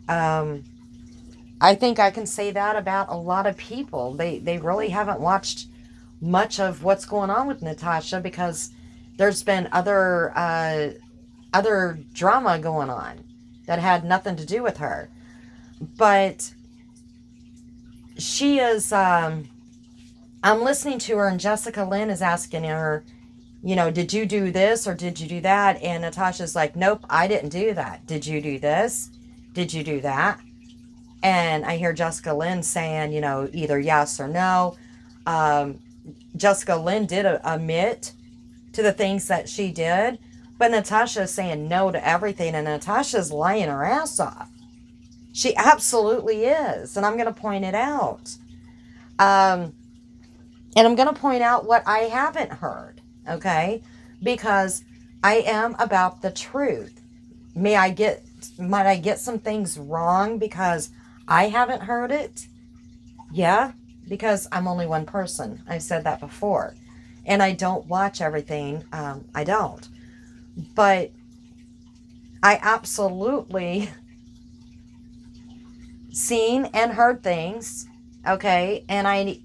I think I can say that about a lot of people. They really haven't watched much of what's going on with Natasha because there's been other drama going on that had nothing to do with her. But she is, I'm listening to her, and Jessica Lynn is asking her, you know, did you do this or did you do that? And Natasha's like, nope, I didn't do that. Did you do this? Did you do that? And I hear Jessica Lynn saying, you know, either yes or no. Jessica Lynn did admit to the things that she did, but Natasha is saying no to everything, and Natasha's lying her ass off. She absolutely is, and I'm going to point it out. And I'm going to point out what I haven't heard. Okay, because I am about the truth. Might I get some things wrong because I haven't heard it? Yeah, because I'm only one person. I've said that before. And I don't watch everything. I don't. But I absolutely seen and heard things. Okay, and I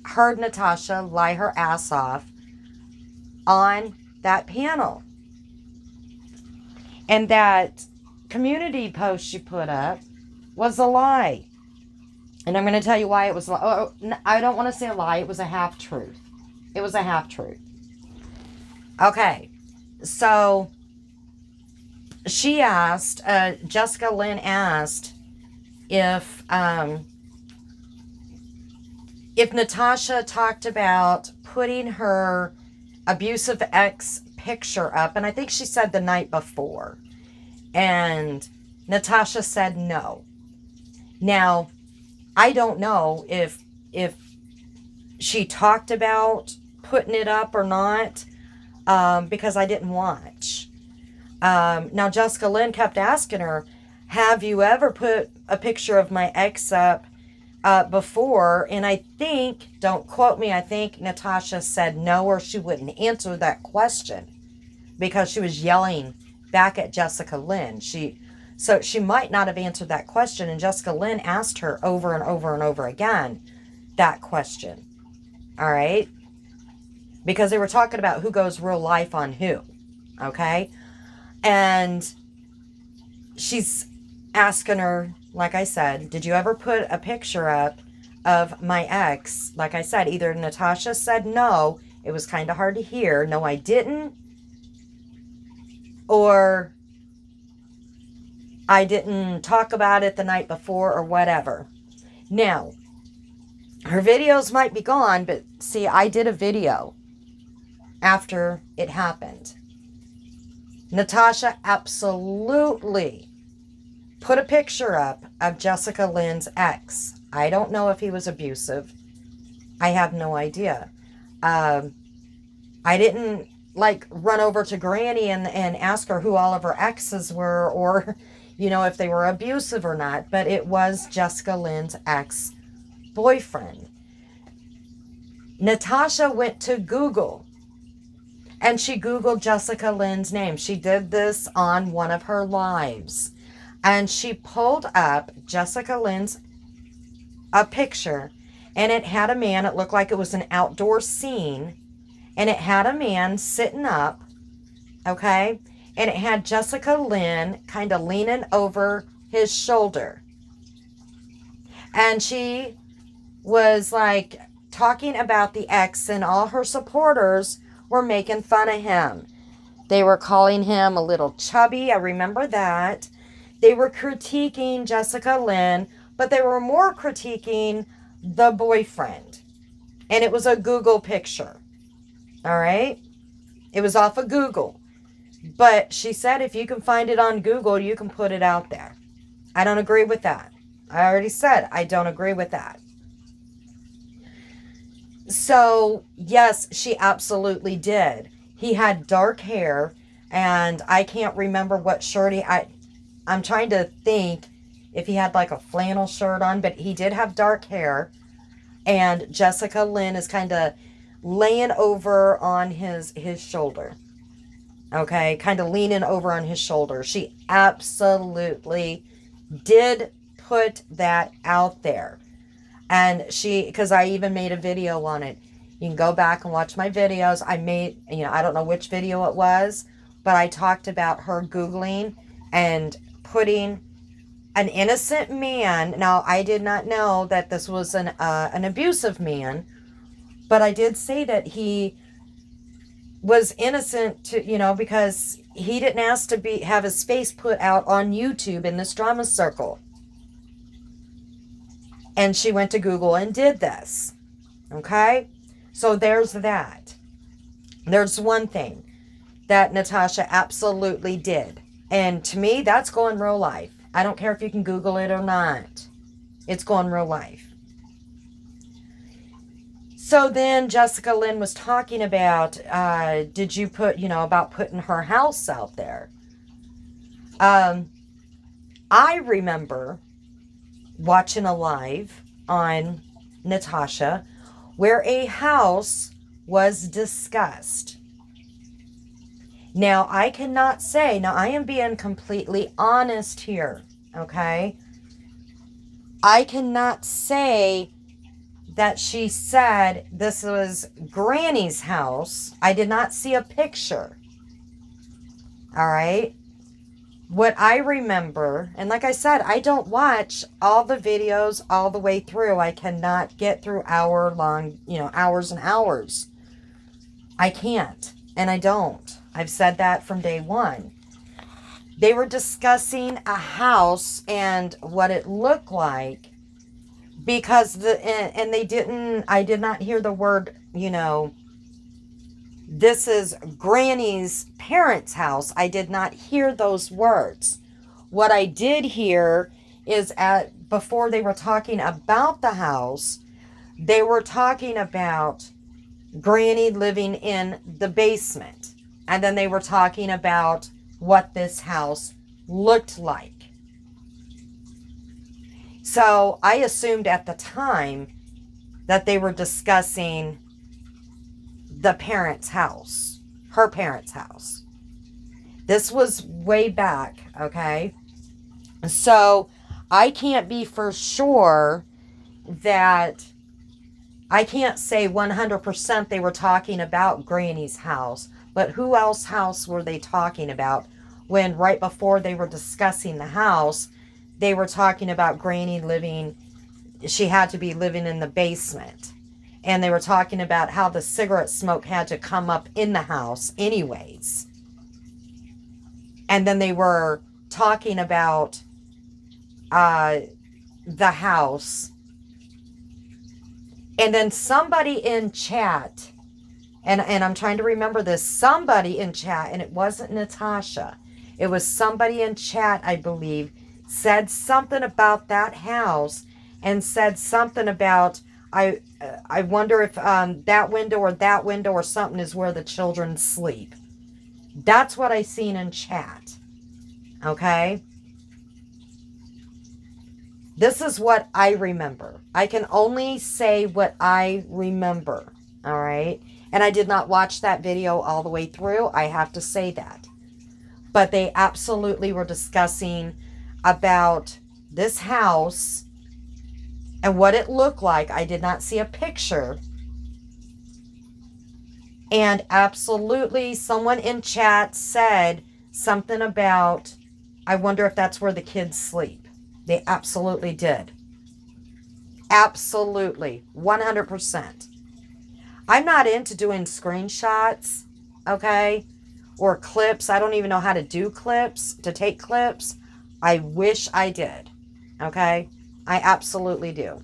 heard Natasha lie her ass off on that panel. And that community post she put up was a lie. And I'm going to tell you why it was a lie. Oh, I don't want to say a lie. It was a half-truth. It was a half-truth. Okay. So, she asked, Jessica Lynn asked if Natasha talked about putting her abusive ex picture up, and I think she said the night before, and Natasha said no. Now, I don't know if she talked about putting it up or not, because I didn't watch. Now, Jessica Lynn kept asking her, have you ever put a picture of my ex up before? And I think, don't quote me, I think Natasha said no, or she wouldn't answer that question because she was yelling back at Jessica Lynn. So she might not have answered that question, and Jessica Lynn asked her over and over and over again that question. All right? Because they were talking about who goes real life on who. Okay? And she's asking her, like I said, did you ever put a picture up of my ex? Like I said, either Natasha said no, it was kind of hard to hear, no I didn't, or I didn't talk about it the night before, or whatever. Now, her videos might be gone, but see, I did a video after it happened. Natasha absolutely put a picture up of Jessica Lynn's ex. I don't know if he was abusive. I have no idea. I didn't like run over to Granny and ask her who all of her exes were, or, you know, if they were abusive or not. But it was Jessica Lynn's ex boyfriend. Natasha went to Google and she Googled Jessica Lynn's name. She did this on one of her lives. And she pulled up Jessica Lynn's a picture, and it had a man. It looked like it was an outdoor scene, and it had a man sitting up, okay? And it had Jessica Lynn kind of leaning over his shoulder. And she was like talking about the ex, and all her supporters were making fun of him. They were calling him a little chubby. I remember that. They were critiquing Jessica Lynn, but they were more critiquing the boyfriend. And it was a Google picture. All right? It was off of Google. But she said if you can find it on Google, you can put it out there. I don't agree with that. I already said I don't agree with that. So, yes, she absolutely did. He had dark hair, and I can't remember what shirt I'm trying to think if he had like a flannel shirt on, but he did have dark hair. And Jessica Lynn is kind of laying over on his shoulder. Okay, kind of leaning over on his shoulder. She absolutely did put that out there. And because I even made a video on it. You can go back and watch my videos. I made, I don't know which video it was, but I talked about her Googling and putting an innocent man. Now, I did not know that this was an abusive man, but I did say that he was innocent to, because he didn't ask to have his face put out on YouTube in this drama circle. And she went to Google and did this. Okay? So there's that. There's one thing that Natasha absolutely did. And to me, that's going real life. I don't care if you can Google it or not. It's going real life. So then Jessica Lynn was talking about, did you put, about putting her house out there? I remember watching a live on Natasha where a house was discussed. Now, I cannot say, now I am being completely honest here, okay? I cannot say that she said this was Granny's house. I did not see a picture, all right? What I remember, and like I said, I don't watch all the videos all the way through. I cannot get through hour-long, hours and hours. I can't, and I don't. I've said that from day one. They were discussing a house and what it looked like because I did not hear the word, this is Granny's parents' house. I did not hear those words. What I did hear is before they were talking about the house, they were talking about Granny living in the basement. And then they were talking about what this house looked like. So I assumed at the time that they were discussing the parents' house, her parents' house. This was way back, okay? So I can't be for sure that, I can't say 100% they were talking about Granny's house, but who else's house were they talking about when right before they were discussing the house, they were talking about Granny she had to be living in the basement. And they were talking about how the cigarette smoke had to come up in the house anyways. And then they were talking about the house. And then somebody in chat, and I'm trying to remember this, somebody in chat, and it wasn't Natasha. It was somebody in chat, I believe, said something about that house and said something about, I wonder if that window or something is where the children sleep. That's what I seen in chat. Okay? This is what I remember. I can only say what I remember. All right. And I did not watch that video all the way through. I have to say that. But they absolutely were discussing about this house and what it looked like. I did not see a picture. And absolutely someone in chat said something about, I wonder if that's where the kids sleep. They absolutely did. Absolutely. 100%. I'm not into doing screenshots, okay? Or clips. I don't even know how to do clips, to take clips. I wish I did, okay? I absolutely do.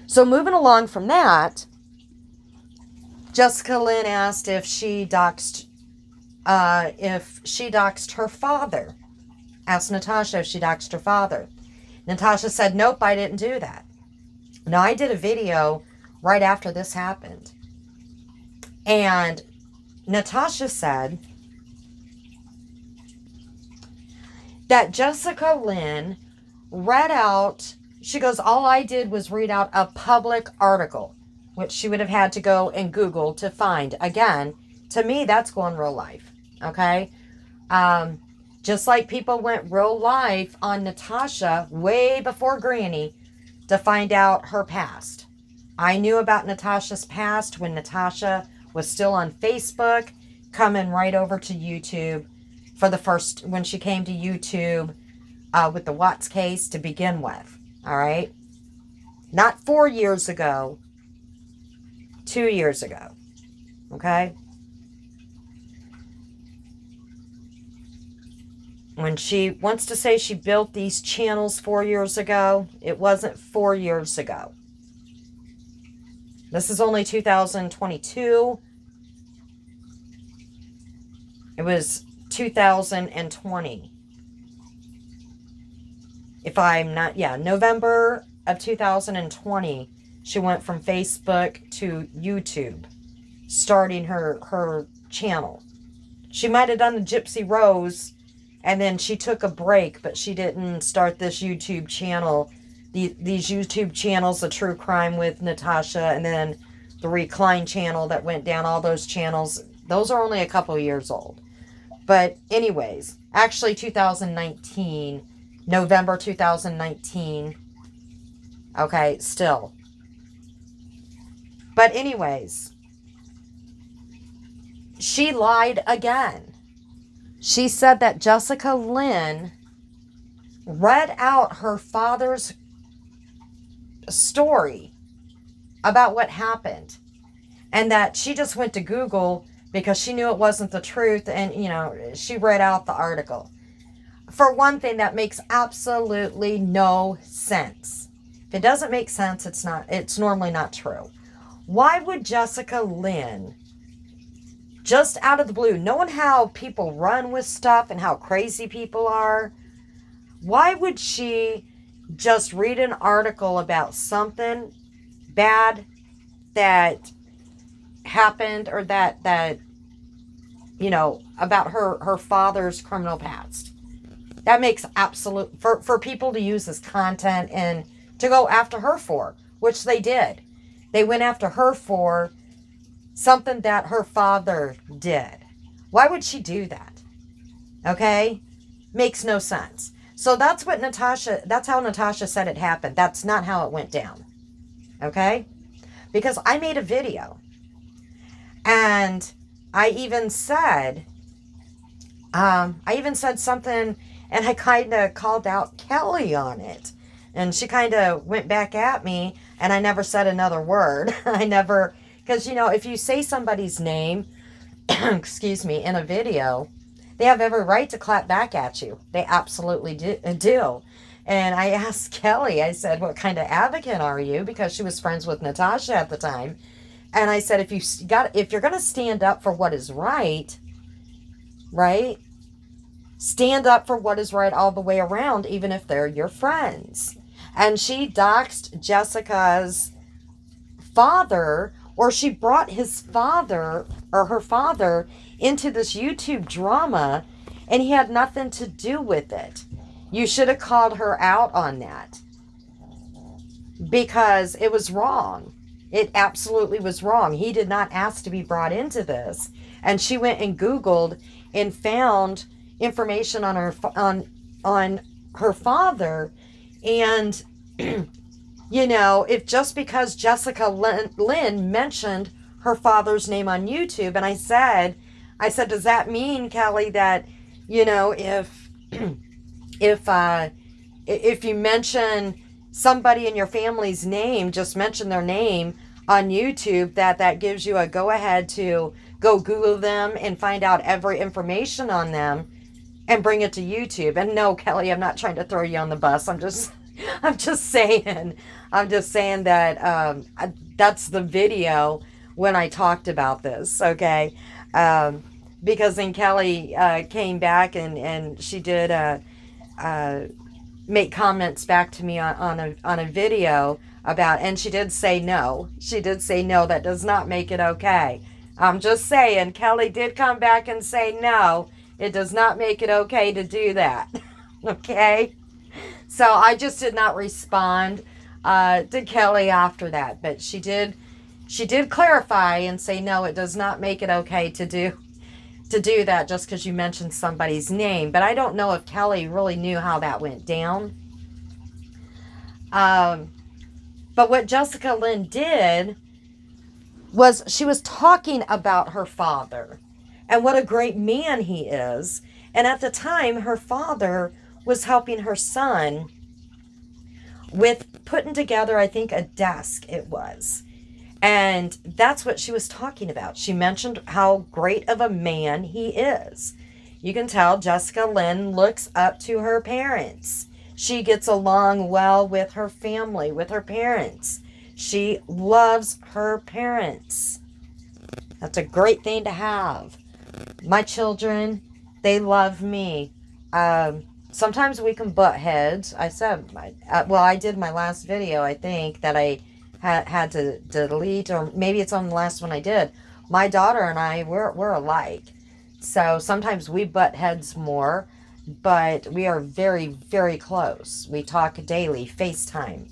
So moving along from that, Jessica Lynn asked if she doxed her father. Asked Natasha if she doxed her father. Natasha said, nope, I didn't do that. Now, I did a video right after this happened. And Natasha said that Jessica Lynn read out, she goes, all I did was read out a public article, which she would have had to go and Google to find. Again, to me, that's going real life, okay? Just like people went real life on Natasha way before Granny to find out her past. I knew about Natasha's past when Natasha was still on Facebook, coming right over to YouTube for the first, when she came to YouTube with the Watts case to begin with, all right? Not 4 years ago, 2 years ago, okay? When she wants to say she built these channels 4 years ago, it wasn't 4 years ago. This is only 2022. It was 2020. If I'm not, yeah, November of 2020, she went from Facebook to YouTube, starting her channel. She might have done the Gypsy Rose, and then she took a break, but she didn't start this YouTube channel. These YouTube channels, the True Crime with Natasha, and then the Recline channel that went down, all those channels, those are only a couple years old. But anyways, actually 2019, November 2019. Okay, still. But anyways, she lied again. She said that Jessica Lynn read out her father's story about what happened. And that she just went to Google because she knew it wasn't the truth. And, you know, she read out the article. For one thing, that makes absolutely no sense. If it doesn't make sense, it's normally not true. Why would Jessica Lynn, just out of the blue, knowing how people run with stuff and how crazy people are, why would she just read an article about something bad that happened, or that you know, about her father's criminal past? That makes absolute, for people to use this content and to go after her for, which they did. They went after her for something that her father did. Why would she do that? Okay? Makes no sense. So that's what that's how Natasha said it happened. That's not how it went down. Okay? Because I made a video. And I even said something, and I kind of called out Kelly on it. And she kind of went back at me, and I never said another word. I never, because, you know, if you say somebody's name, excuse me, in a video, they have every right to clap back at you. They absolutely do. And I asked Kelly, I said, what kind of advocate are you? Because she was friends with Natasha at the time. And I said, if you're going to stand up for what is right, stand up for what is right all the way around, even if they're your friends. And she doxed Jessica's father, or she brought his father, or her father, into this YouTube drama, and he had nothing to do with it. You should have called her out on that, because it was wrong. It absolutely was wrong. He did not ask to be brought into this. And she went and Googled and found information on her father. And you know, if just because Jessica Lynn mentioned her father's name on YouTube, and I said, does that mean, Kelly, that, you know, if you mention somebody in your family's name, just mention their name on YouTube, that gives you a go-ahead to go Google them and find out every information on them and bring it to YouTube? And no, Kelly, I'm not trying to throw you on the bus. I'm just saying that that's the video when I talked about this, okay? Because then Kelly came back and she did make comments back to me on a video about, and she did say no. She did say no, that does not make it okay. I'm just saying, Kelly did come back and say no, it does not make it okay to do that. Okay? So I just did not respond to Kelly after that, but she did clarify and say no, it does not make it okay to do that just because you mentioned somebody's name. But I don't know if Kelly really knew how that went down. But what Jessica Lynn did was she was talking about her father and what a great man he is. And at the time, her father was helping her son with putting together, I think, a desk it was. And that's what she was talking about. She mentioned how great of a man he is. You can tell Jessica Lynn looks up to her parents. She gets along well with her family, with her parents. She loves her parents. That's a great thing to have. My children, they love me. Sometimes we can butt heads. I said, well, I did my last video, I think, that I had to delete, or maybe it's on the last one I did. My daughter and I, we're alike. So sometimes we butt heads more, but we are very, very close. We talk daily, FaceTime,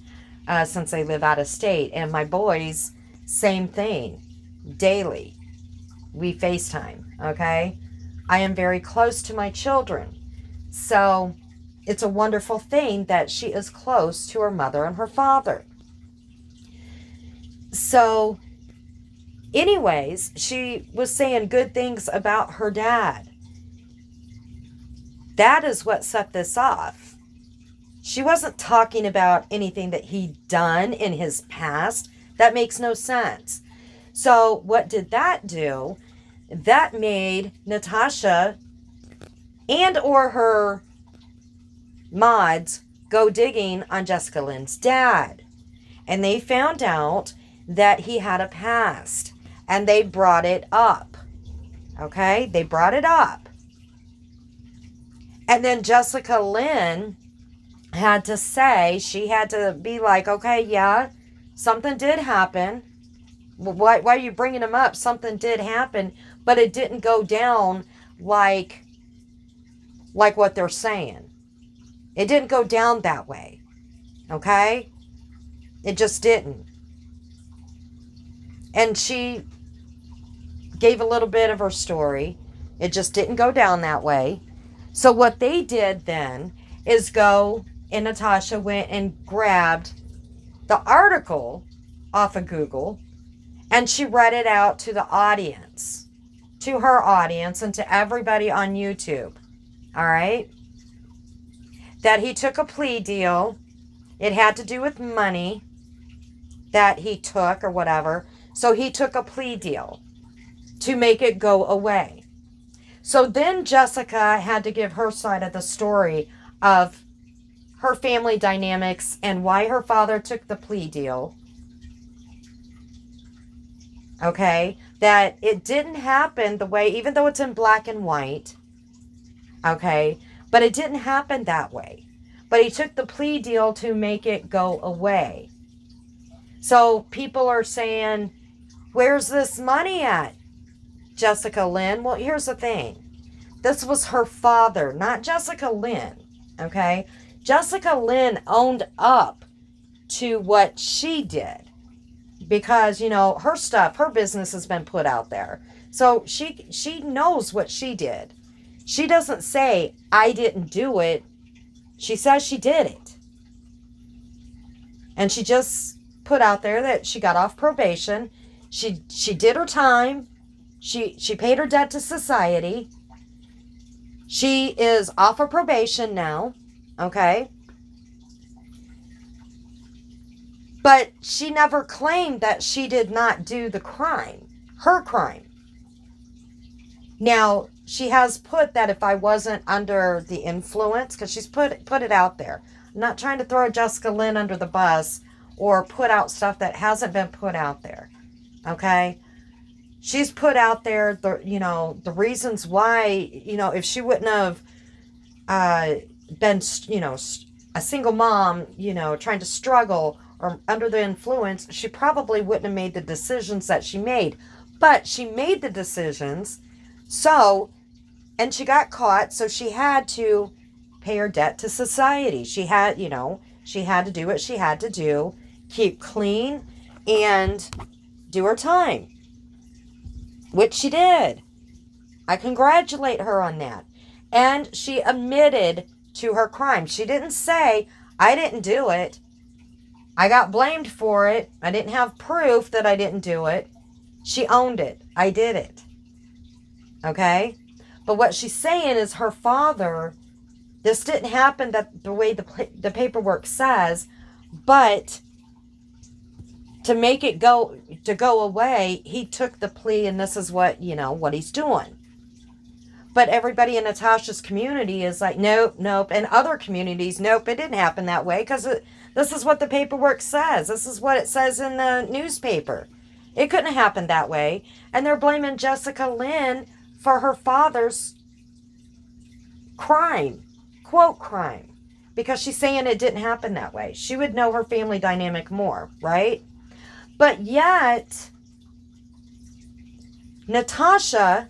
since they live out of state. And my boys, same thing, daily. We FaceTime, okay? I am very close to my children. So it's a wonderful thing that she is close to her mother and her father. So anyways, she was saying good things about her dad. That is what set this off. She wasn't talking about anything that he'd done in his past. That makes no sense. So what did that do? That made Natasha and or her mods go digging on Jessica Lynn's dad. And they found out that he had a past. And they brought it up. Okay? They brought it up. And then Jessica Lynn had to say, she had to be like, okay, yeah, something did happen. Why are you bringing him up? Something did happen, but it didn't go down like what they're saying. It didn't go down that way. Okay? It just didn't. And she gave a little bit of her story. It just didn't go down that way. So what they did then is go, and Natasha went and grabbed the article off of Google, and she read it out to the audience, to her audience, and to everybody on YouTube. All right? That he took a plea deal. It had to do with money that he took or whatever. So he took a plea deal to make it go away. So then Jessica had to give her side of the story of her family dynamics and why her father took the plea deal. Okay? That it didn't happen the way, even though it's in black and white. Okay? But it didn't happen that way. But he took the plea deal to make it go away. So people are saying, where's this money at, Jessica Lynn? Well, here's the thing. This was her father, not Jessica Lynn. Okay? Jessica Lynn owned up to what she did because, you know, her stuff, her business has been put out there. So she knows what she did. She doesn't say, I didn't do it. She says she did it. And she just put out there that she got off probation. She did her time. She paid her debt to society. She is off of probation now. Okay? But she never claimed that she did not do the crime. Her crime. Now, she has put that if I wasn't under the influence, because she's put it out there. I'm not trying to throw Jessica Lynn under the bus or put out stuff that hasn't been put out there. Okay? She's put out there the, you know, the reasons why, you know, if she wouldn't have been, you know, a single mom, you know, trying to struggle or under the influence, she probably wouldn't have made the decisions that she made. But she made the decisions, so, and she got caught, so she had to pay her debt to society. She had, you know, she had to do what she had to do, keep clean, and do her time. Which she did. I congratulate her on that. And she admitted to her crime. She didn't say, I didn't do it. I got blamed for it. I didn't have proof that I didn't do it. She owned it. I did it. Okay? But what she's saying is her father, this didn't happen that the way the paperwork says, but to make it go away, he took the plea, and this is what, you know, what he's doing. But everybody in Natasha's community is like, nope, nope. And other communities, nope, it didn't happen that way because this is what the paperwork says. This is what it says in the newspaper. It couldn't have happened that way. And they're blaming Jessica Lynn for her father's crime, quote crime, because she's saying it didn't happen that way. She would know her family dynamic more, right? But yet, Natasha,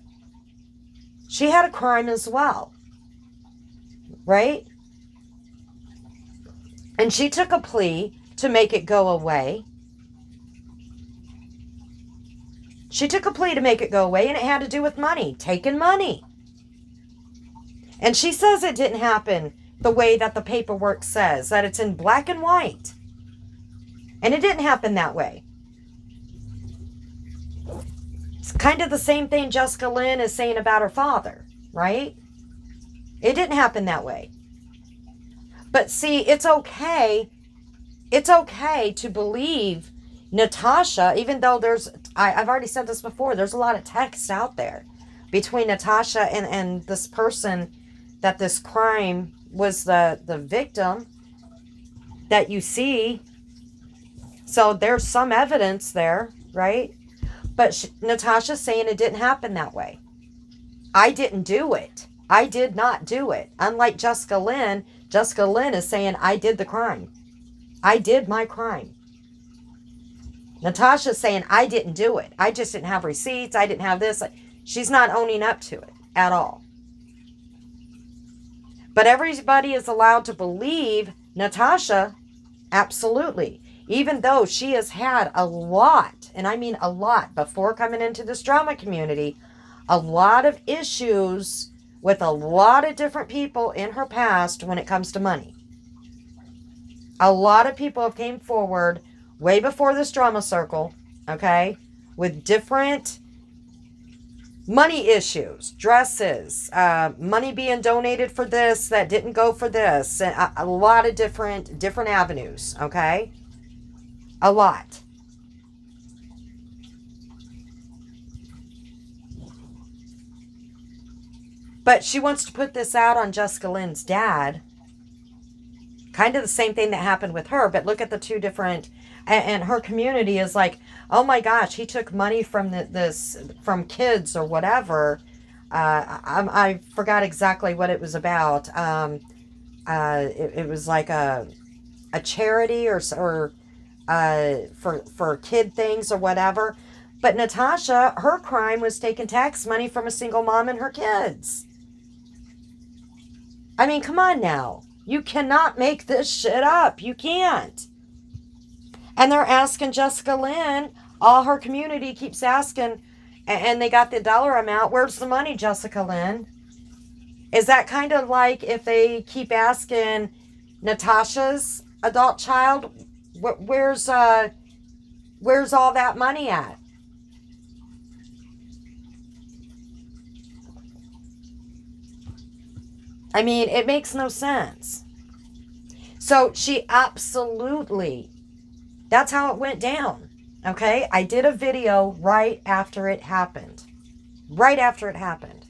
she had a crime as well, right? And she took a plea to make it go away. She took a plea to make it go away, and it had to do with money, taking money. And she says it didn't happen the way that the paperwork says, that it's in black and white. And it didn't happen that way. It's kind of the same thing Jessica Lynn is saying about her father, right? It didn't happen that way. But see, it's okay. It's okay to believe Natasha, even though there's, I've already said this before, there's a lot of text out there between Natasha and this person that this crime was the victim that you see. So there's some evidence there, right? But Natasha's saying it didn't happen that way. I didn't do it. I did not do it. Unlike Jessica Lynn is saying, I did the crime. I did my crime. Natasha's saying, I didn't do it. I just didn't have receipts. I didn't have this. She's not owning up to it at all. But everybody is allowed to believe Natasha, absolutely. Even though she has had a lot, and I mean a lot, before coming into this drama community, a lot of issues with a lot of different people in her past when it comes to money. A lot of people have came forward way before this drama circle, okay, with different money issues, dresses, money being donated for this that didn't go for this, and a lot of different avenues, okay? A lot. But she wants to put this out on Jessica Lynn's dad. Kind of the same thing that happened with her, but look at the two different, and her community is like, oh my gosh, he took money from from kids or whatever. I forgot exactly what it was about. It was like a charity or for kid things or whatever. But Natasha, her crime was taking tax money from a single mom and her kids. I mean, come on now. You cannot make this shit up. You can't. And they're asking Jessica Lynn, all her community keeps asking, and they got the dollar amount. Where's the money, Jessica Lynn? Is that kind of like if they keep asking Natasha's adult child, where's all that money at? I mean, it makes no sense. So she absolutely, that's how it went down. Okay? I did a video right after it happened. Right after it happened.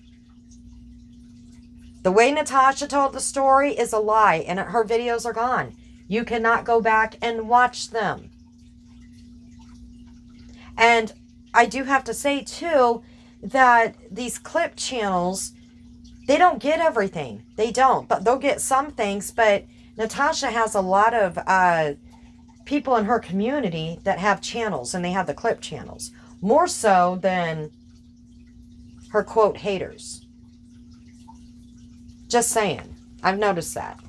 The way Natasha told the story is a lie, and her videos are gone. You cannot go back and watch them. And I do have to say, too, that these clip channels, they don't get everything. They don't. But they'll get some things. But Natasha has a lot of people in her community that have channels, and they have the clip channels. More so than her, quote, haters. Just saying. I've noticed that.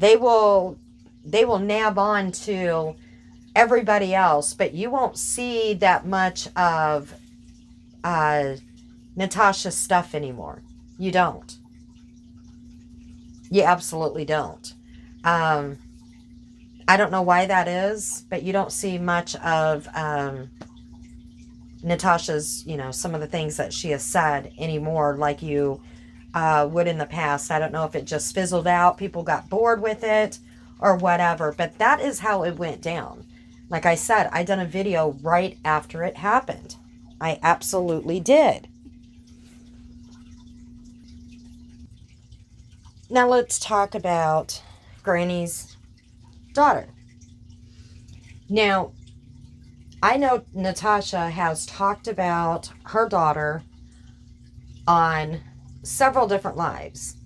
They will nab on to everybody else, but you won't see that much of Natasha's stuff anymore. You don't. You absolutely don't. I don't know why that is, but you don't see much of Natasha's, you know, some of the things that she has said anymore like you would in the past. I don't know if it just fizzled out, people got bored with it, or whatever, but that is how it went down. Like I said, I done a video right after it happened. I absolutely did. Now let's talk about Granny's daughter. Now, I know Natasha has talked about her daughter on several different lives.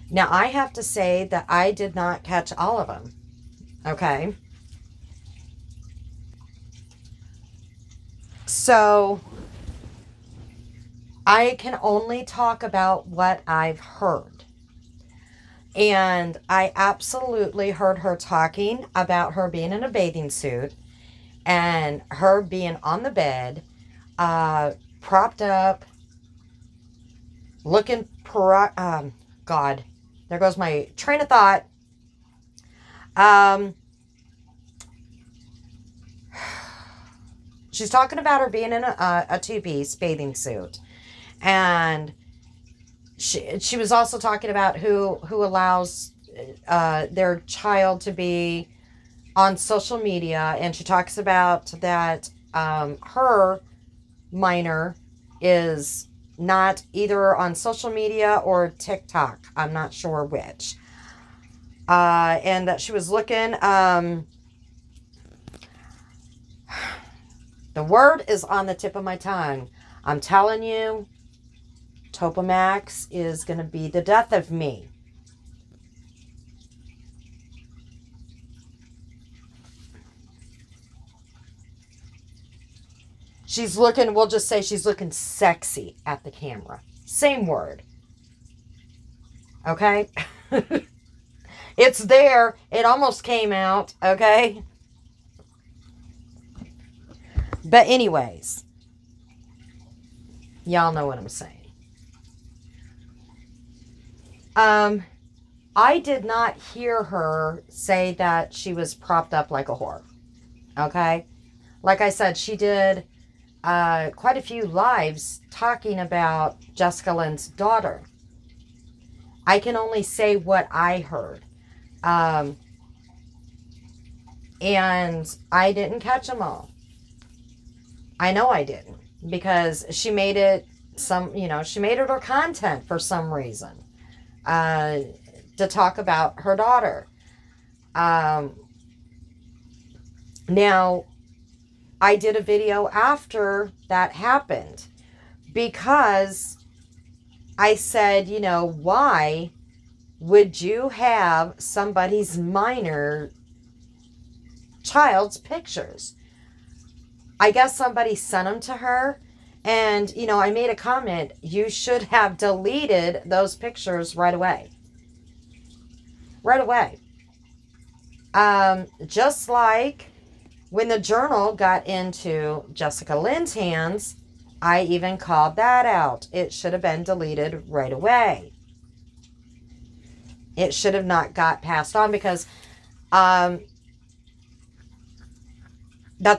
Now, I have to say that I did not catch all of them. Okay? So, I can only talk about what I've heard. And I absolutely heard her talking about her being in a bathing suit and her being on the bed, propped up, looking, God, there goes my train of thought. She's talking about her being in a two-piece bathing suit. And she was also talking about who allows their child to be on social media. And she talks about that her minor is not either on social media or TikTok. I'm not sure which. And that she was looking... the word is on the tip of my tongue. I'm telling you, Topamax is going to be the death of me. She's looking, we'll just say she's looking sexy at the camera. Same word. Okay? It's there. It almost came out. Okay? But anyways, y'all know what I'm saying. I did not hear her say that she was propped up like a whore. Okay? Like I said, she did quite a few lives talking about Jessica Lynn's daughter. I can only say what I heard. And I didn't catch them all. I know I didn't, because she made it she made it her content for some reason, to talk about her daughter. Now, I did a video after that happened, because I said, why would you have somebody's minor child's pictures? I guess somebody sent them to her, and, I made a comment, you should have deleted those pictures right away. right away. Just like when the journal got into Jessica Lynn's hands, I even called that out. It should have been deleted right away. It should have not got passed on, because that's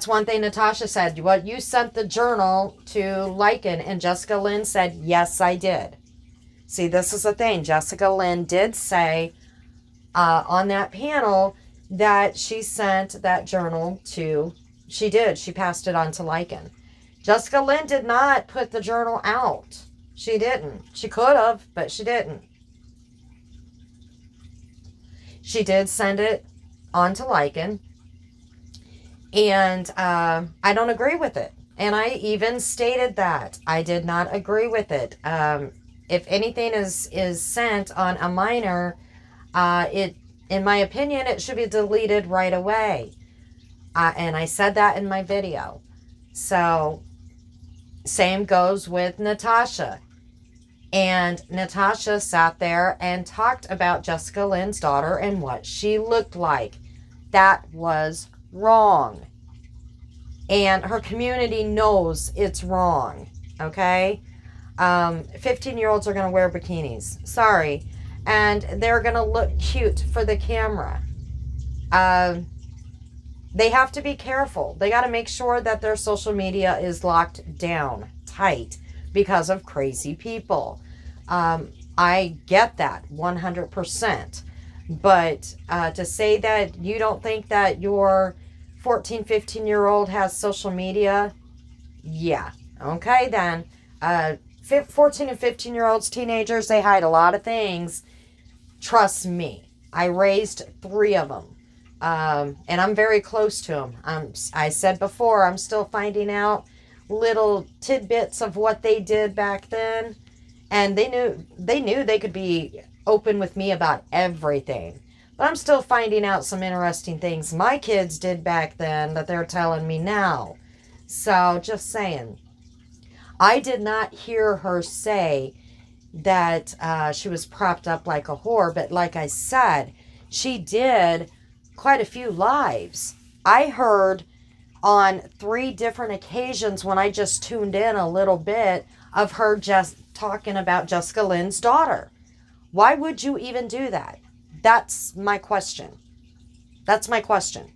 one thing Natasha said. What, you sent the journal to Lycan? And Jessica Lynn said, yes, I did. See, this is the thing. Jessica Lynn did say on that panel that she sent that journal to, she did. She passed it on to Lycan. Jessica Lynn did not put the journal out. She didn't. She could have, but she didn't. She did send it on to Lycan. And I don't agree with it. And I even stated that. I did not agree with it. If anything is sent on a minor, in my opinion, it should be deleted right away. And I said that in my video. So, same goes with Natasha. And Natasha sat there and talked about Jessica Lynn's daughter and what she looked like. That was wrong. And her community knows it's wrong. Okay? 15-year-olds are going to wear bikinis. Sorry. And they're going to look cute for the camera. They have to be careful. They got to make sure that their social media is locked down tight because of crazy people. I get that 100%. But to say that you don't think that your 14, 15-year-old has social media, yeah. Okay, then. 14 and 15-year-olds, teenagers, they hide a lot of things. Trust me. I raised 3 of them. And I'm very close to them. I said before, I'm still finding out little tidbits of what they did back then. And they knew they could be open with me about everything. But I'm still finding out some interesting things my kids did back then that they're telling me now. So, just saying. I did not hear her say that she was propped up like a whore. But like I said, she did quite a few lives. I heard on 3 different occasions when I just tuned in a little bit of her just talking about Jessica Lynn's daughter. Why would you even do that? That's my question. That's my question.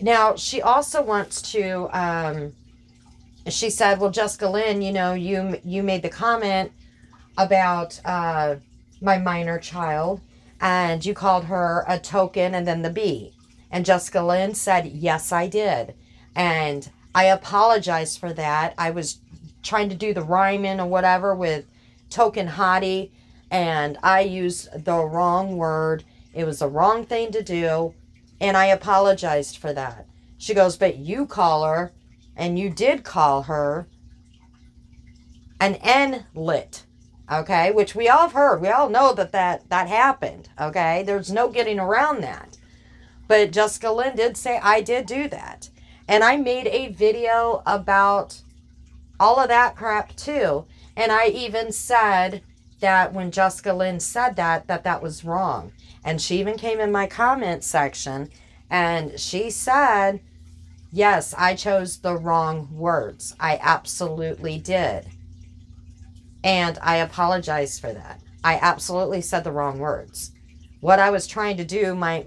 Now, she also wants to, she said, well, Jessica Lynn, you know, you made the comment about my minor child, and you called her a token and then the B. And Jessica Lynn said, yes, I did. And I apologized for that. I was trying to do the rhyming or whatever with token hottie, and I used the wrong word. It was the wrong thing to do, and I apologized for that. She goes, but you call her, and you did call her an N-lit, okay? Which we all have heard. We all know that happened, okay? There's no getting around that. But Jessica Lynn did say I did do that. And I made a video about all of that crap too. And I even said that when Jessica Lynn said that was wrong. And she even came in my comment section and she said, yes, I chose the wrong words. I absolutely did. And I apologize for that. I absolutely said the wrong words. What I was trying to do, my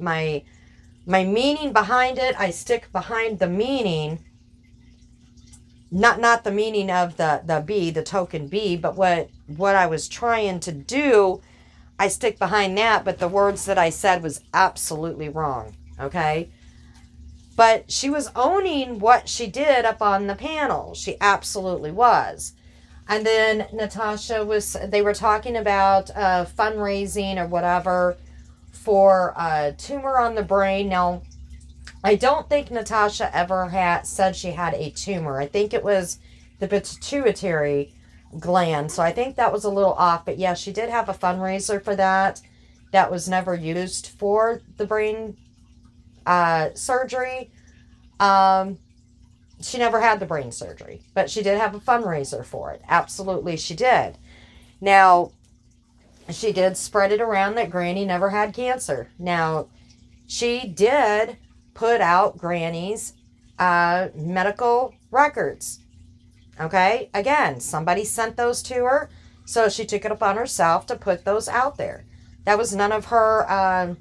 meaning behind it, I stick behind the meaning. Not the meaning of the B, the token B, but what I was trying to do, I stick behind that, but the words that I said was absolutely wrong, okay? But she was owning what she did up on the panel. She absolutely was. And then Natasha they were talking about fundraising or whatever for a tumor on the brain. Now, I don't think Natasha ever said she had a tumor. I think it was the pituitary gland. So I think that was a little off. But yeah, she did have a fundraiser for that. That was never used for the brain surgery. she never had the brain surgery, but she did have a fundraiser for it. Absolutely, she did. Now, she did spread it around that Granny never had cancer. Now, she did put out Granny's medical records. Okay? Again, somebody sent those to her, so she took it upon herself to put those out there. That was none of her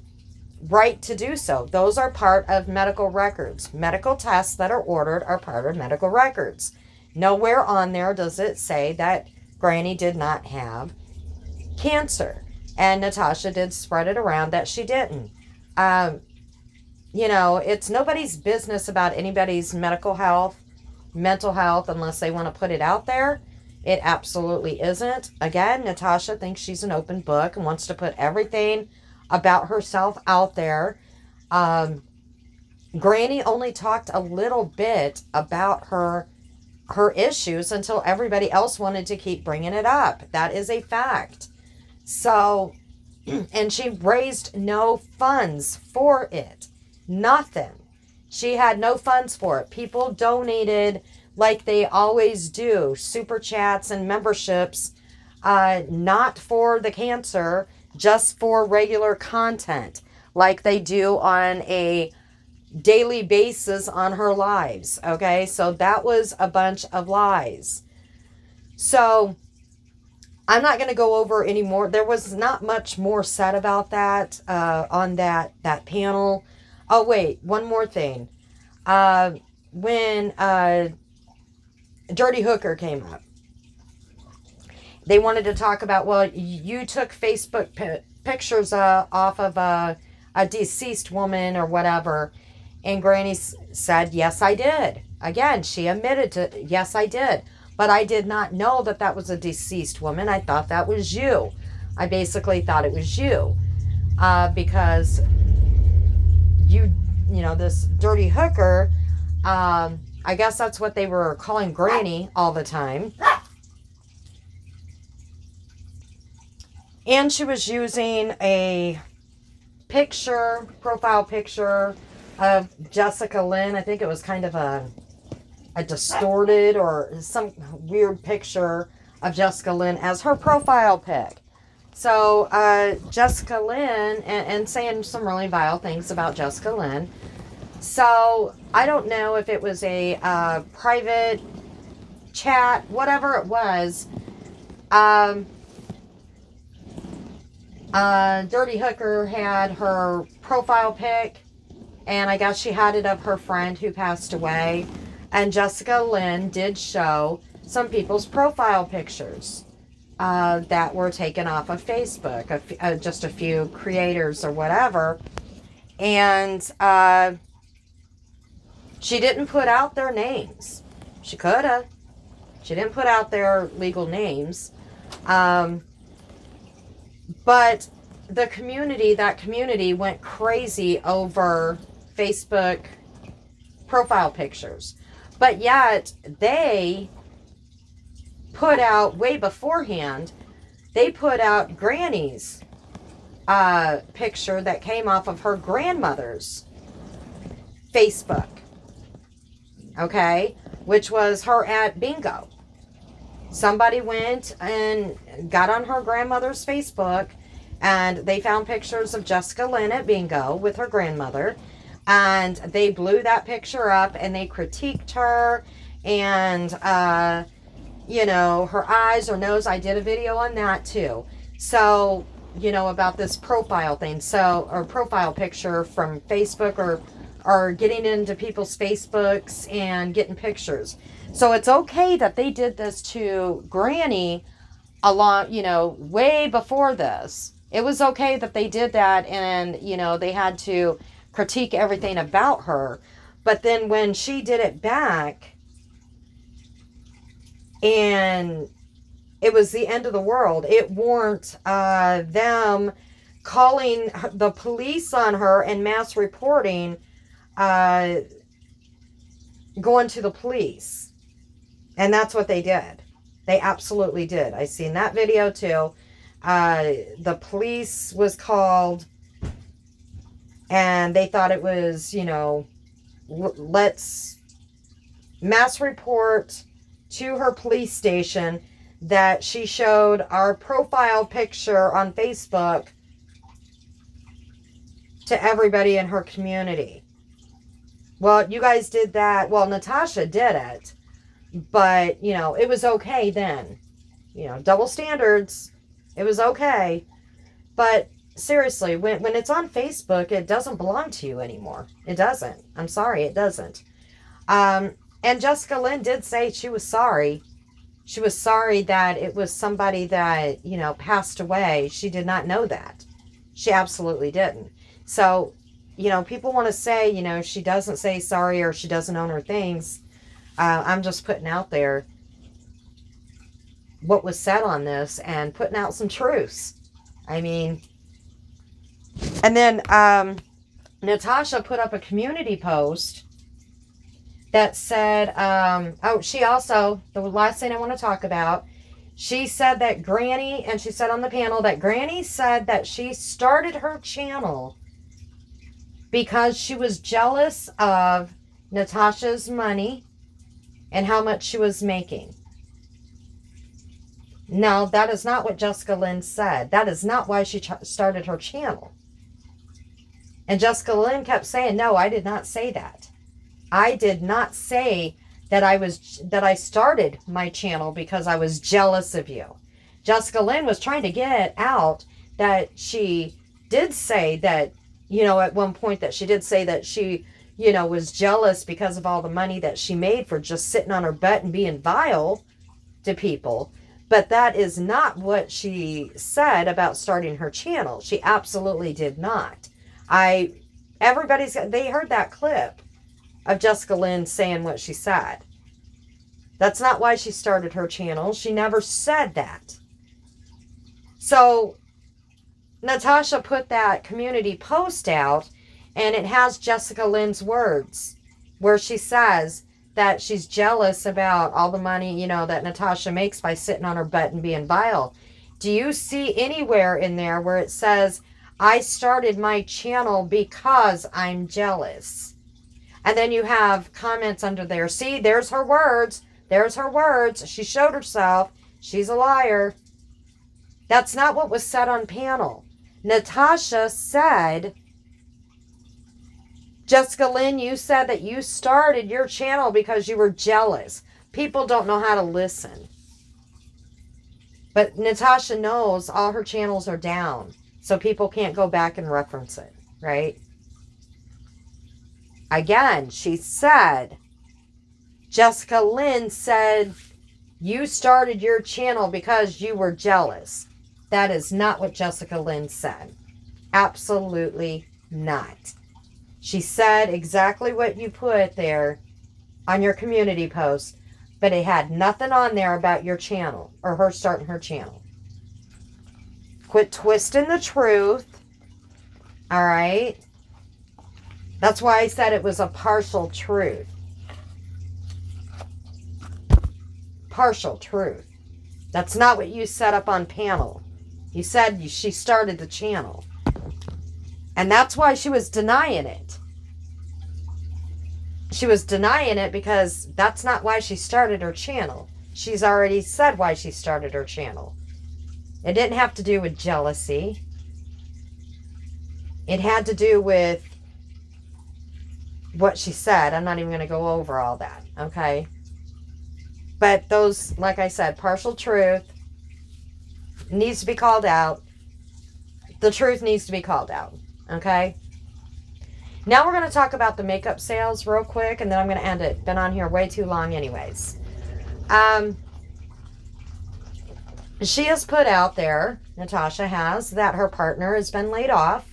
right to do so. Those are part of medical records. Medical tests that are ordered are part of medical records. Nowhere on there does it say that Granny did not have cancer. And Natasha did spread it around that she didn't. You know, it's nobody's business about anybody's medical health, mental health, unless they want to put it out there. It absolutely isn't. Again, Natasha thinks she's an open book and wants to put everything about herself out there. Granny only talked a little bit about her issues until everybody else wanted to keep bringing it up. That is a fact. So, and she raised no funds for it. Nothing. She had no funds for it. People donated like they always do, super chats and memberships, not for the cancer, just for regular content, like they do on a daily basis on her lives. Okay, so that was a bunch of lies. So I'm not going to go over any more. There was not much more said about that on that panel. Oh, wait, one more thing. When Dirty Hooker came up, they wanted to talk about, well, you took Facebook pictures off of a deceased woman or whatever. And Granny said, yes, I did. Again, she admitted to, yes, I did. But I did not know that that was a deceased woman. I thought that was you. I basically thought it was you. Because you know, this Dirty Hooker, I guess that's what they were calling Granny all the time. And she was using a picture, profile picture of Jessica Lynn. I think it was kind of a distorted or some weird picture of Jessica Lynn as her profile pic. So Jessica Lynn, and saying some really vile things about Jessica Lynn. So I don't know if it was a private chat, whatever it was. Dirty Hooker had her profile pic, and I guess she had it of her friend who passed away. And Jessica Lynn did show some people's profile pictures that were taken off of Facebook, just a few creators or whatever. And she didn't put out their names. She could have. She didn't put out their legal names. But the community, that community went crazy over Facebook profile pictures. But yet they put out, way beforehand, they put out Granny's picture that came off of her grandmother's Facebook. Okay? Which was her at bingo. Somebody went and got on her grandmother's Facebook, and they found pictures of Jessica Lynn at bingo with her grandmother, and they blew that picture up and they critiqued her, and you know, her eyes or nose. I did a video on that too. So, you know, about this profile thing. So, or profile picture from Facebook, or getting into people's Facebooks and getting pictures. So it's okay that they did this to Granny along, you know, way before this. It was okay that they did that, and, you know, they had to critique everything about her. But then when she did it back, and it was the end of the world, it warrant them calling the police on her and mass reporting, going to the police. And that's what they did. They absolutely did. I seen that video too. The police was called, and they thought it was, you know, let's mass report to her police station that she showed our profile picture on Facebook to everybody in her community. Well, you guys did that. Well, Natasha did it. But, you know, it was okay then. You know, double standards. It was okay. But seriously, when it's on Facebook, it doesn't belong to you anymore. It doesn't. I'm sorry, it doesn't. And Jessica Lynn did say she was sorry. She was sorry that it was somebody that, you know, passed away. She did not know that. She absolutely didn't. So, you know, people want to say, you know, she doesn't say sorry or she doesn't own her things. I'm just putting out there what was said on this and putting out some truths. I mean, and then Natasha put up a community post that said, oh, she also, the last thing I want to talk about, she said that Granny, and she said on the panel that Granny said that she started her channel because she was jealous of Natasha's money and how much she was making. No, that is not what Jessica Lynn said. That is not why she started her channel. And Jessica Lynn kept saying, no, I did not say that. I did not say that I started my channel because I was jealous of you. Jessica Lynn was trying to get out that she did say that, you know, at one point that she did say that she, you know, was jealous because of all the money that she made for just sitting on her butt and being vile to people. But that is not what she said about starting her channel. She absolutely did not. They heard that clip of Jessica Lynn saying what she said. That's not why she started her channel. She never said that. So Natasha put that community post out, and it has Jessica Lynn's words where she says that she's jealous about all the money, you know, that Natasha makes by sitting on her butt and being vile. Do you see anywhere in there where it says, I started my channel because I'm jealous? And then you have comments under there. See, there's her words. There's her words. She showed herself. She's a liar. That's not what was said on panel. Natasha said, Jessica Lynn, you said that you started your channel because you were jealous. People don't know how to listen. But Natasha knows all her channels are down, so people can't go back and reference it, right? Again, she said, Jessica Lynn said, you started your channel because you were jealous. That is not what Jessica Lynn said. Absolutely not. She said exactly what you put there on your community post, but it had nothing on there about your channel or her starting her channel. Quit twisting the truth. All right? That's why I said it was a partial truth. Partial truth. That's not what you set up on panel. You said she started the channel. And that's why she was denying it. She was denying it because that's not why she started her channel. She's already said why she started her channel. It didn't have to do with jealousy. It had to do with what she said. I'm not even going to go over all that, okay? But those, like I said, partial truth needs to be called out. The truth needs to be called out, okay? Now we're going to talk about the makeup sales real quick, and then I'm going to end it. Been on here way too long anyways. She has put out there, Natasha has, that her partner has been laid off.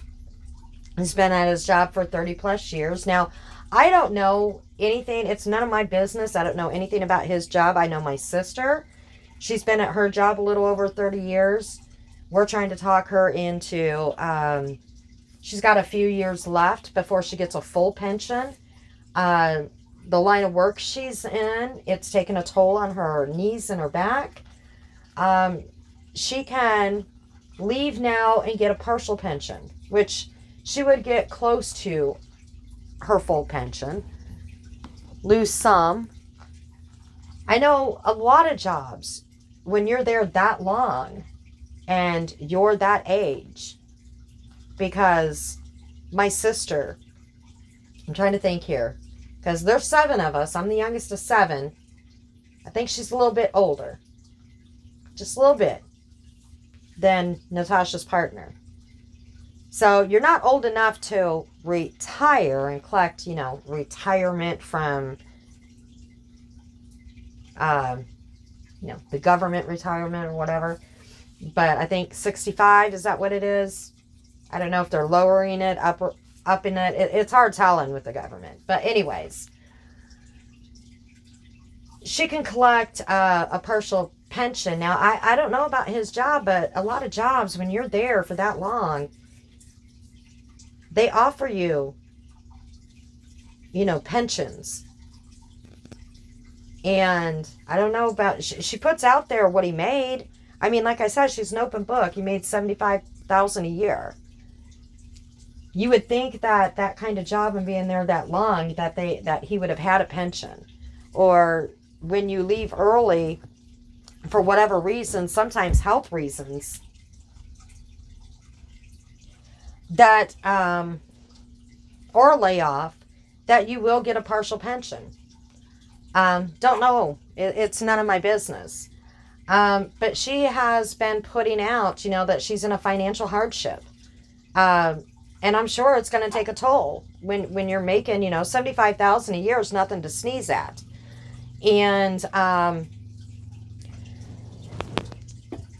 He's been at his job for 30 plus years. Now, I don't know anything. It's none of my business. I don't know anything about his job. I know my sister. She's been at her job a little over 30 years. We're trying to talk her into, she's got a few years left before she gets a full pension. The line of work she's in, it's taken a toll on her knees and her back. She can leave now and get a partial pension, which she would get close to her full pension, lose some, I know a lot of jobs, when you're there that long and you're that age, because my sister, I'm trying to think here, because there's 7 of us. I'm the youngest of 7. I think she's a little bit older, just a little bit, than Natasha's partner. So you're not old enough to retire and collect, you know, retirement from, you know, the government retirement or whatever. But I think 65, is that what it is? I don't know if they're lowering it, up in it. It's hard telling with the government. But anyways, she can collect a partial pension. Now, I don't know about his job, but a lot of jobs, when you're there for that long, they offer you, you know, pensions. And I don't know about, she puts out there what he made. I mean, like I said, she's an open book. He made $75,000 a year. You would think that that kind of job and being there that long, that he would have had a pension. Or when you leave early, for whatever reason, sometimes health reasons, that, or a layoff, that you will get a partial pension. Don't know. It's none of my business. But she has been putting out, you know, that she's in a financial hardship. And I'm sure it's going to take a toll when you're making, you know, $75,000 a year is nothing to sneeze at. And,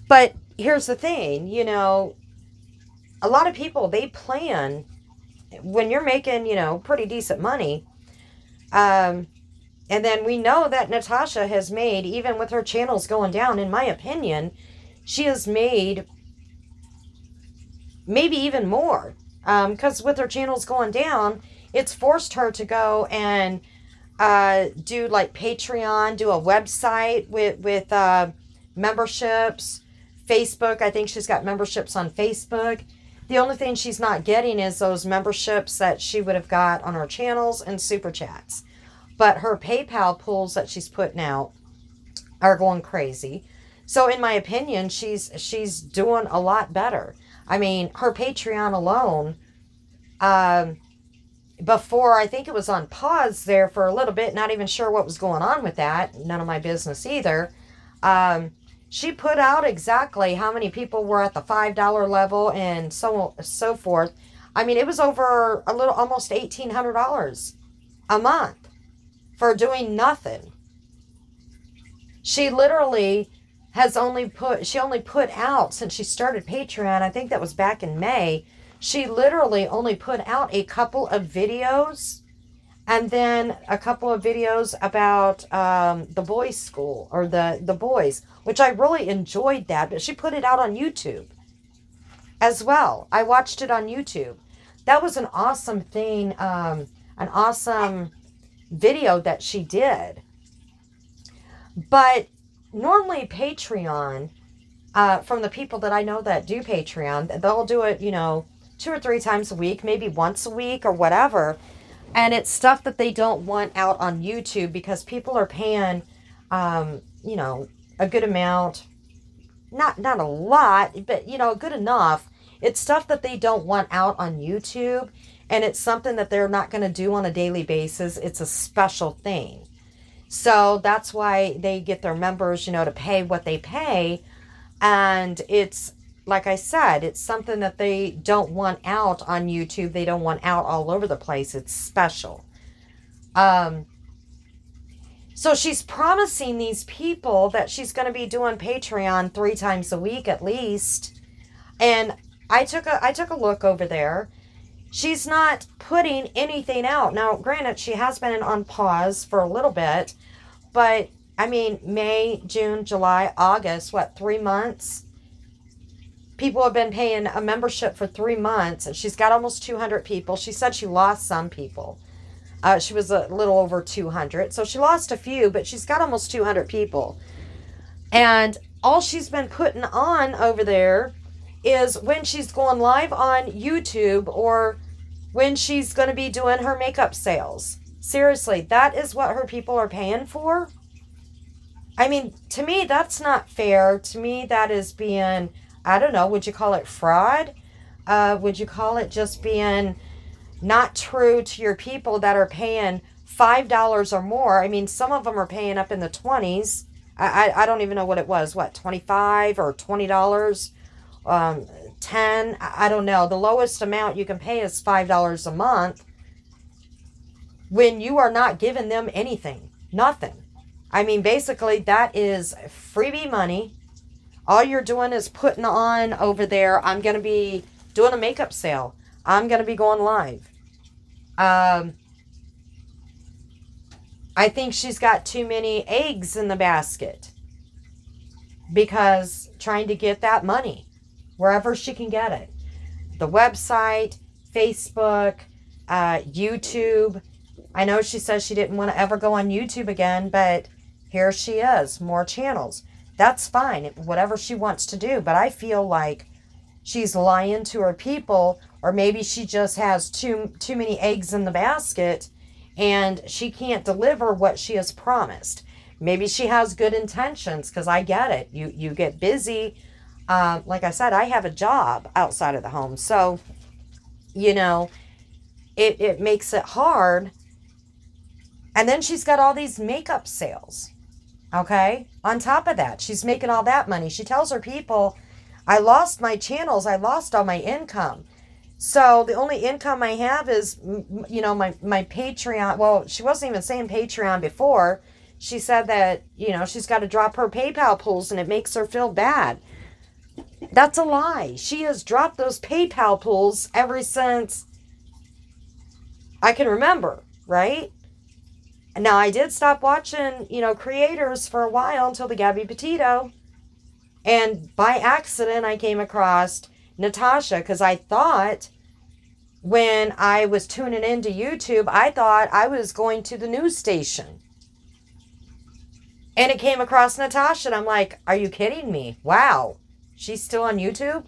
but here's the thing, you know, a lot of people, they plan when you're making, you know, pretty decent money. And then we know that Natasha has made, even with her channels going down, in my opinion, she has made maybe even more. Because with her channels going down, it's forced her to go and do like Patreon, do a website with memberships, Facebook. I think she's got memberships on Facebook. The only thing she's not getting is those memberships that she would have got on her channels and super chats. But her PayPal pulls that she's putting out are going crazy. So in my opinion, she's doing a lot better. I mean, her Patreon alone, before, I think it was on pause there for a little bit, not even sure what was going on with that. None of my business either. She put out exactly how many people were at the $5 level and so forth. I mean, it was over almost $1,800 a month for doing nothing. She literally has only put out, since she started Patreon, I think that was back in May, she literally only put out a couple of videos, and then a couple of videos about the boys' school, or the boys, which I really enjoyed that, but she put it out on YouTube as well. I watched it on YouTube. That was an awesome thing, an awesome video that she did. But normally Patreon, from the people that I know that do Patreon, they'll do it, you know, 2 or 3 times a week, maybe once a week or whatever. And it's stuff that they don't want out on YouTube because people are paying, you know, a good amount, not a lot, but, you know, good enough. It's stuff that they don't want out on YouTube. And it's something that they're not going to do on a daily basis. It's a special thing. So that's why they get their members, you know, to pay what they pay. And it's, like I said, it's something that they don't want out on YouTube. They don't want out all over the place. It's special. So she's promising these people that she's going to be doing Patreon 3 times a week at least. And I took a look over there. She's not putting anything out. Now, granted, she has been on pause for a little bit, but, I mean, May, June, July, August, what, 3 months? People have been paying a membership for 3 months, and she's got almost 200 people. She said she lost some people. She was a little over 200, so she lost a few, but she's got almost 200 people. And all she's been putting on over there is when she's going live on YouTube or when she's going to be doing her makeup sales. Seriously, that is what her people are paying for? I mean, to me, that's not fair. To me, that is being, I don't know, would you call it fraud? Would you call it just being not true to your people that are paying $5 or more? I mean, some of them are paying up in the 20s. I don't even know what it was. What, 25 or $20? 10? I don't know. The lowest amount you can pay is $5 a month when you are not giving them anything. Nothing. I mean, basically, that is freebie money. All you're doing is putting on over there, I'm going to be doing a makeup sale. I'm going to be going live. I think she's got too many eggs in the basket because trying to get that money wherever she can get it. The website, Facebook, YouTube. I know she says she didn't want to ever go on YouTube again, but here she is, more channels. That's fine, whatever she wants to do. But I feel like she's lying to her people, or maybe she just has too many eggs in the basket and she can't deliver what she has promised. Maybe she has good intentions, because I get it. You get busy. Like I said, I have a job outside of the home. So, you know, it makes it hard. And then she's got all these makeup sales. Okay? On top of that, she's making all that money. She tells her people, I lost my channels. I lost all my income. So the only income I have is, you know, my Patreon. Well, she wasn't even saying Patreon before. She said that, you know, she's got to drop her PayPal pools and it makes her feel bad. That's a lie. She has dropped those PayPal pools ever since I can remember, right? Now, I did stop watching, you know, creators for a while until the Gabby Petito. And by accident, I came across Natasha, because I thought when I was tuning into YouTube, I thought I was going to the news station. And it came across Natasha, and I'm like, are you kidding me? Wow. She's still on YouTube?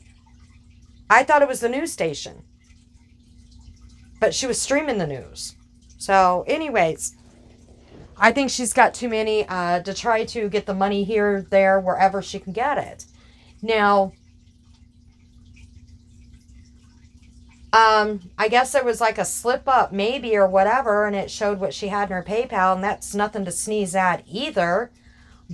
I thought it was the news station. But she was streaming the news. So, anyways, I think she's got too many to try to get the money here, there, wherever she can get it. Now, I guess there was like a slip up maybe or whatever, and it showed what she had in her PayPal, and that's nothing to sneeze at either.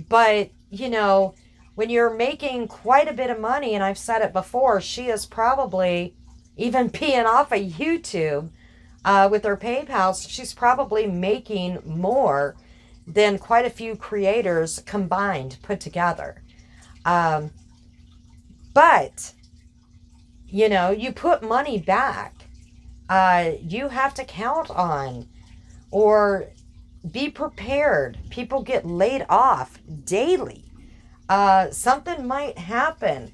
But, you know, when you're making quite a bit of money, and I've said it before, she is probably even peeing off of YouTube with her PayPal. So she's probably making more than quite a few creators combined, put together. But, you know, you put money back. You have to count on or be prepared. People get laid off daily. Something might happen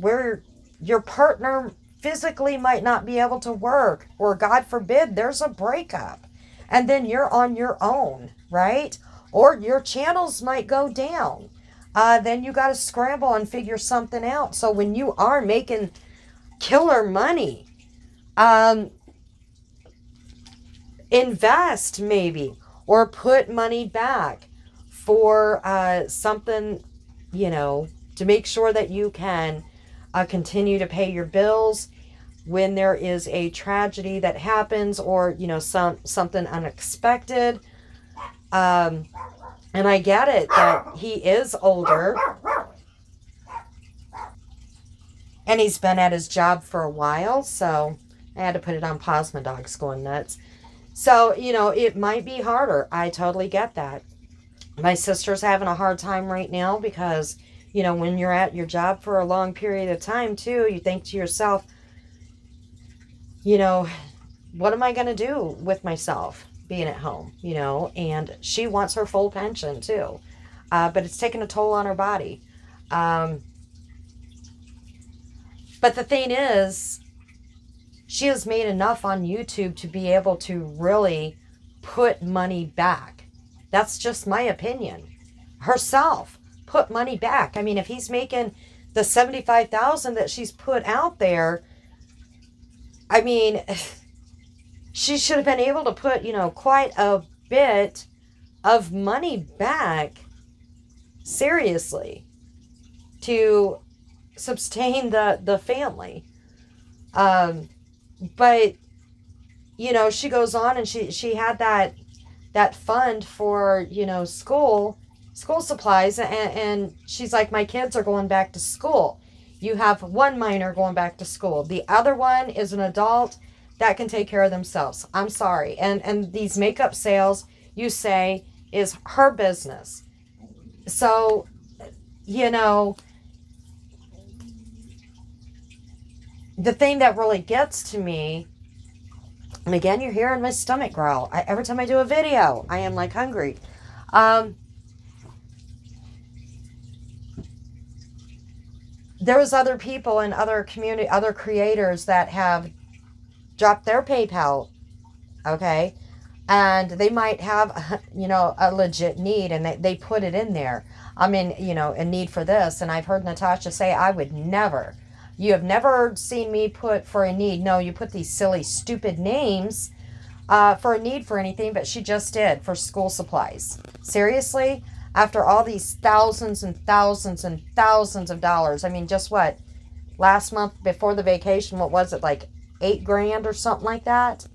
where your partner physically might not be able to work, or God forbid, there's a breakup. And then you're on your own, right? Or your channels might go down. Then you got to scramble and figure something out. So when you are making killer money, invest maybe, or put money back for something, you know, to make sure that you can continue to pay your bills when there is a tragedy that happens, or, you know, something unexpected. And I get it that he is older and he's been at his job for a while, so I had to put it on pause. My dog's going nuts. So, you know, it might be harder. I totally get that. My sister's having a hard time right now because, you know, when you're at your job for a long period of time too, you think to yourself, you know, what am I going to do with myself being at home, you know? And she wants her full pension too. But it's taking a toll on her body. But the thing is, she has made enough on YouTube to be able to really put money back. That's just my opinion. Herself, put money back. I mean, if he's making the $75,000 that she's put out there, I mean, she should have been able to put, you know, quite a bit of money back seriously, to sustain the family. But, you know, she goes on and she had that fund for, you know, school supplies, and she's like, my kids are going back to school. You have one minor going back to school. The other one is an adult that can take care of themselves. I'm sorry. And these makeup sales, you say, is her business. So, you know, the thing that really gets to me, and again, you're hearing my stomach growl. Every time I do a video, I am like hungry. There was other people in other community, other creators that have dropped their PayPal, okay? And they might have, you know, a legit need, and they put it in there. I mean, you know, a need for this. And I've heard Natasha say, I would never. You have never seen me put for a need. No, you put these silly, stupid names for a need for anything, but she just did for school supplies. Seriously? After all these thousands and thousands and thousands of dollars. I mean, just what? Last month before the vacation, what was it? Like $8,000 or something like that?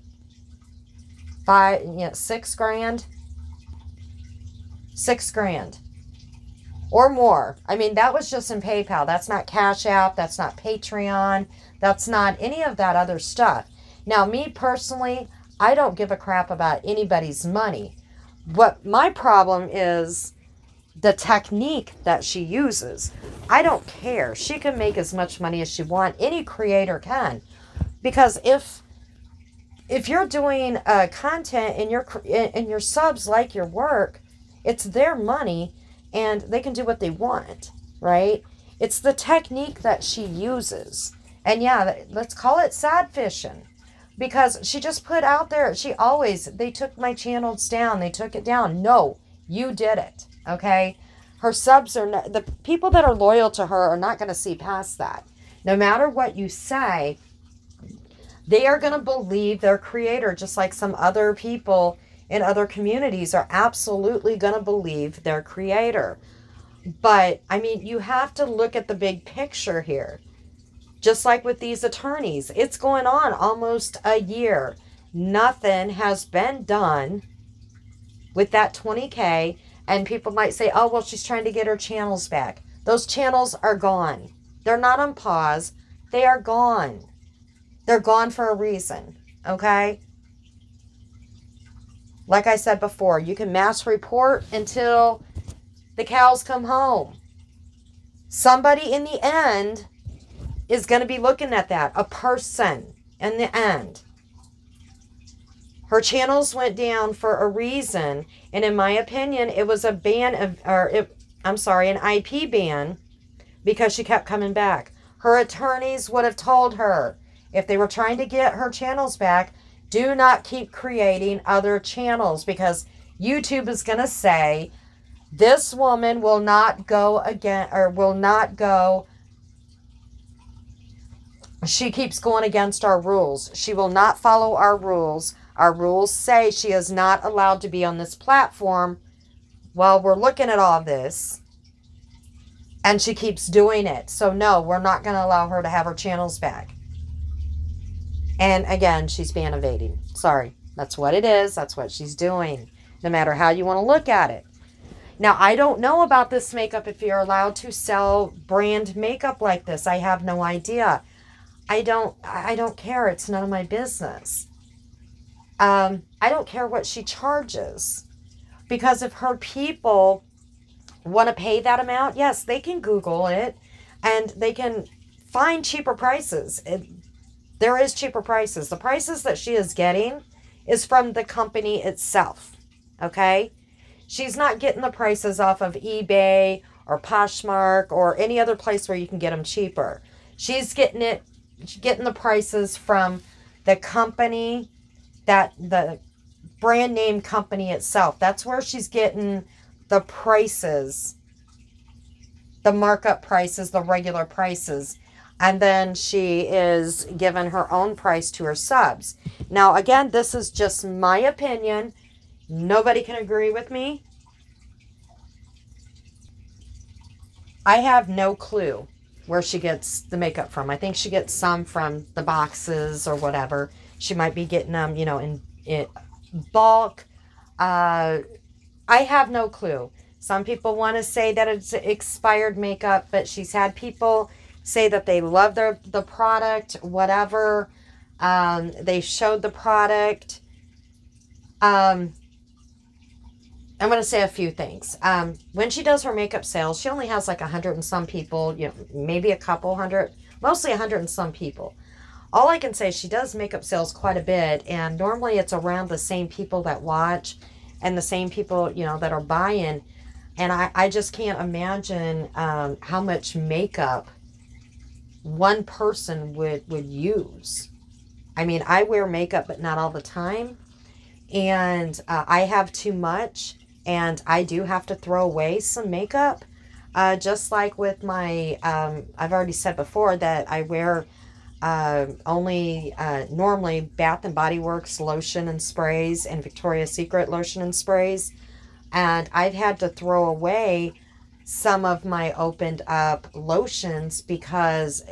6 grand? 6 grand. Or more. I mean, that was just in PayPal. That's not Cash App. That's not Patreon. That's not any of that other stuff. Now, me personally, I don't give a crap about anybody's money. What my problem is the technique that she uses. I don't care. She can make as much money as she wants. Any creator can. Because if you're doing content and your subs like your work, it's their money and they can do what they want, right? It's the technique that she uses. And yeah, let's call it sad fishing. Because she just put out there, they took my channels down. They took it down. No, you did it, okay? Her subs are not, the people that are loyal to her are not going to see past that. No matter what you say, they are going to believe their creator, just like some other people in other communities are absolutely going to believe their creator. But, I mean, you have to look at the big picture here. Just like with these attorneys, it's going on almost a year. Nothing has been done with that 20K. And people might say, oh, well, she's trying to get her channels back. Those channels are gone. They're not on pause. They are gone. They're gone for a reason, okay? Like I said before, you can mass report until the cows come home. Somebody in the end is going to be looking at that. A person in the end. Her channels went down for a reason. And in my opinion, it was a ban of, an IP ban because she kept coming back. Her attorneys would have told her, if they were trying to get her channels back, do not keep creating other channels because YouTube is going to say, this woman will not go again, or will not go. She keeps going against our rules. She will not follow our rules. Our rules say she is not allowed to be on this platform while we're looking at all this. And she keeps doing it. So no, we're not going to allow her to have her channels back. And again, she's ban evading. Sorry. That's what it is. That's what she's doing. No matter how you want to look at it. Now, I don't know about this makeup if you're allowed to sell brand makeup like this. I have no idea. I don't care. It's none of my business. I don't care what she charges. Because if her people want to pay that amount, yes, they can Google it and they can find cheaper prices. There is cheaper prices. The prices that she is getting is from the company itself. Okay? She's not getting the prices off of eBay or Poshmark or any other place where you can get them cheaper. She's getting the prices from the company, the brand name company itself. That's where she's getting the prices, the markup prices, the regular prices. And then she is giving her own price to her subs. Now, again, this is just my opinion. Nobody can agree with me. I have no clue where she gets the makeup from. I think she gets some from the boxes or whatever. She might be getting them, you know, in bulk. Uh, I have no clue. Some people want to say that it's expired makeup, but she's had people say that they love the product, whatever. They showed the product. I'm going to say a few things. When she does her makeup sales, she only has like 100 and some people, you know, maybe a couple hundred, mostly 100 and some people. All I can say is she does makeup sales quite a bit, and normally it's around the same people that watch and the same people, you know, that are buying. And I just can't imagine how much makeup one person would use. I mean, I wear makeup, but not all the time. And I have too much, and I do have to throw away some makeup. Just like with my, I've already said before that I wear only normally Bath and Body Works lotion and sprays and Victoria's Secret lotion and sprays. And I've had to throw away some of my opened up lotions because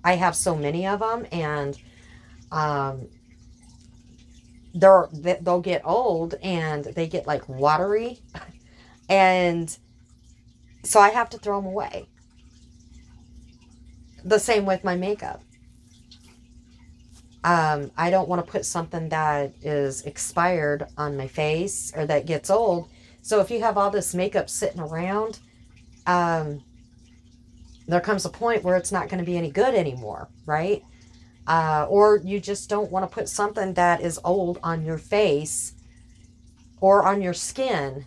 I have so many of them, and they'll get old and they get like watery, and so I have to throw them away. The same with my makeup. I don't want to put something that is expired on my face or that gets old. So if you have all this makeup sitting around, there comes a point where it's not going to be any good anymore, right? Or you just don't want to put something that is old on your face or on your skin.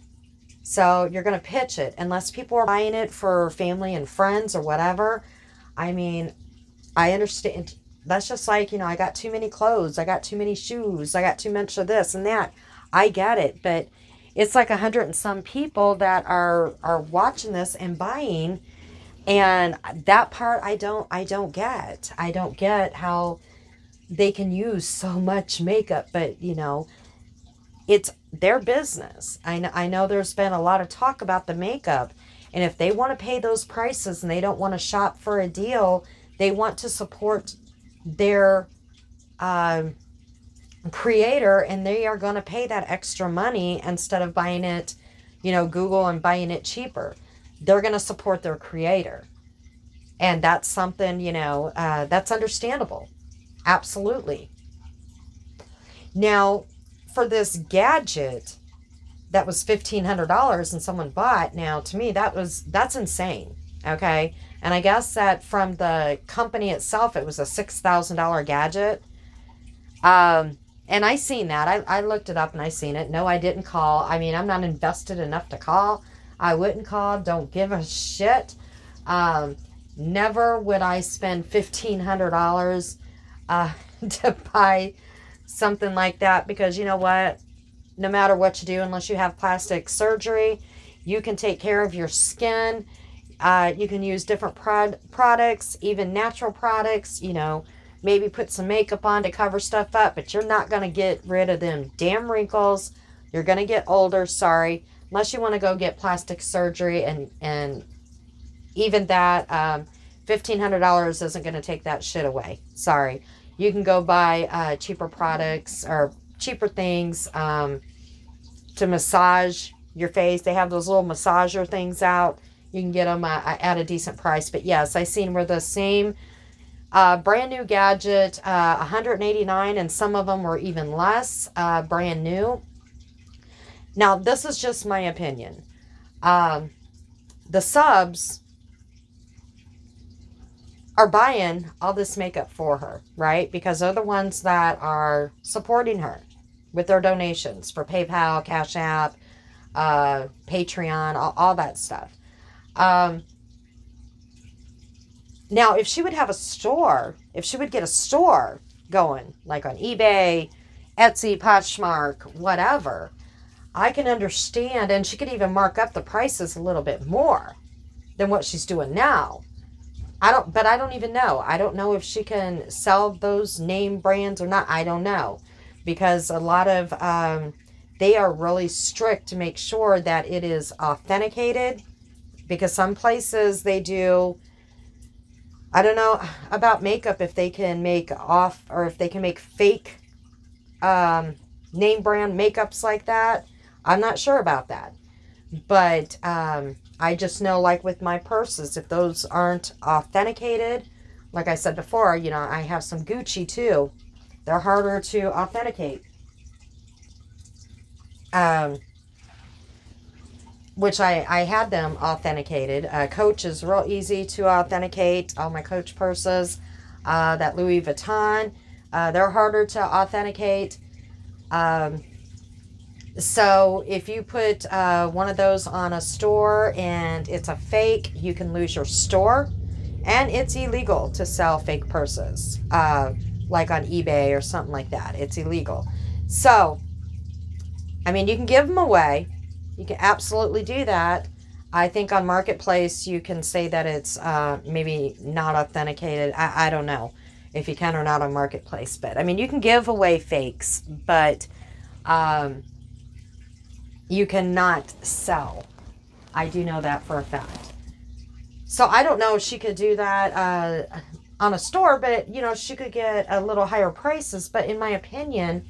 So you're going to pitch it unless people are buying it for family and friends or whatever. I mean, I understand. That's just like, you know, I got too many clothes. I got too many shoes. I got too much of this and that. I get it. But it's like 100 and some people that are watching this and buying. And that part I don't get. I don't get how they can use so much makeup, but you know, it's their business. I know there's been a lot of talk about the makeup, and if they want to pay those prices and they don't want to shop for a deal, they want to support their creator, and they are going to pay that extra money instead of buying it, you know, Google and buying it cheaper. They're going to support their creator. And that's something, you know, that's understandable. Absolutely. Now, for this gadget that was $1,500 and someone bought, now to me, that's insane. Okay. And I guess that from the company itself, it was a $6,000 gadget. And I seen that. I looked it up and I seen it. No, I didn't call. I mean, I'm not invested enough to call. I wouldn't call. Don't give a shit. Never would I spend $1,500 to buy something like that, because you know what? No matter what you do, unless you have plastic surgery, you can take care of your skin. You can use different products, even natural products, you know, maybe put some makeup on to cover stuff up, but you're not going to get rid of them damn wrinkles. You're going to get older, sorry, unless you want to go get plastic surgery, and even that, $1,500 isn't going to take that shit away. Sorry. You can go buy cheaper products or cheaper things to massage your face. They have those little massager things out. You can get them at a decent price. But yes, I seen where the same brand new gadget, $189, and some of them were even less, brand new. Now, this is just my opinion. The subs are buying all this makeup for her, right? Because they're the ones that are supporting her with their donations for PayPal, Cash App, Patreon, all that stuff. Now, if she would have a store, if she would get a store going, like on eBay, Etsy, Poshmark, whatever, I can understand, and she could even mark up the prices a little bit more than what she's doing now. But I don't even know. I don't know if she can sell those name brands or not. I don't know. Because a lot of, they are really strict to make sure that it is authenticated. because some places they do, I don't know about makeup, if they can make off, or if they can make fake name brand makeups like that. I'm not sure about that. But I just know, like with my purses, if those aren't authenticated, like I said before, you know, I have some Gucci too. They're harder to authenticate. Which I had them authenticated. Coach is real easy to authenticate. All my Coach purses. That Louis Vuitton, they're harder to authenticate. So if you put one of those on a store and it's a fake, you can lose your store. And it's illegal to sell fake purses, like on eBay or something like that. It's illegal. So, I mean, you can give them away. You can absolutely do that. I think on Marketplace you can say that it's maybe not authenticated. I don't know if you can or not on Marketplace. But, I mean, you can give away fakes, but you cannot sell. I do know that for a fact. So I don't know if she could do that on a store, but, you know, she could get a little higher prices. But in my opinion,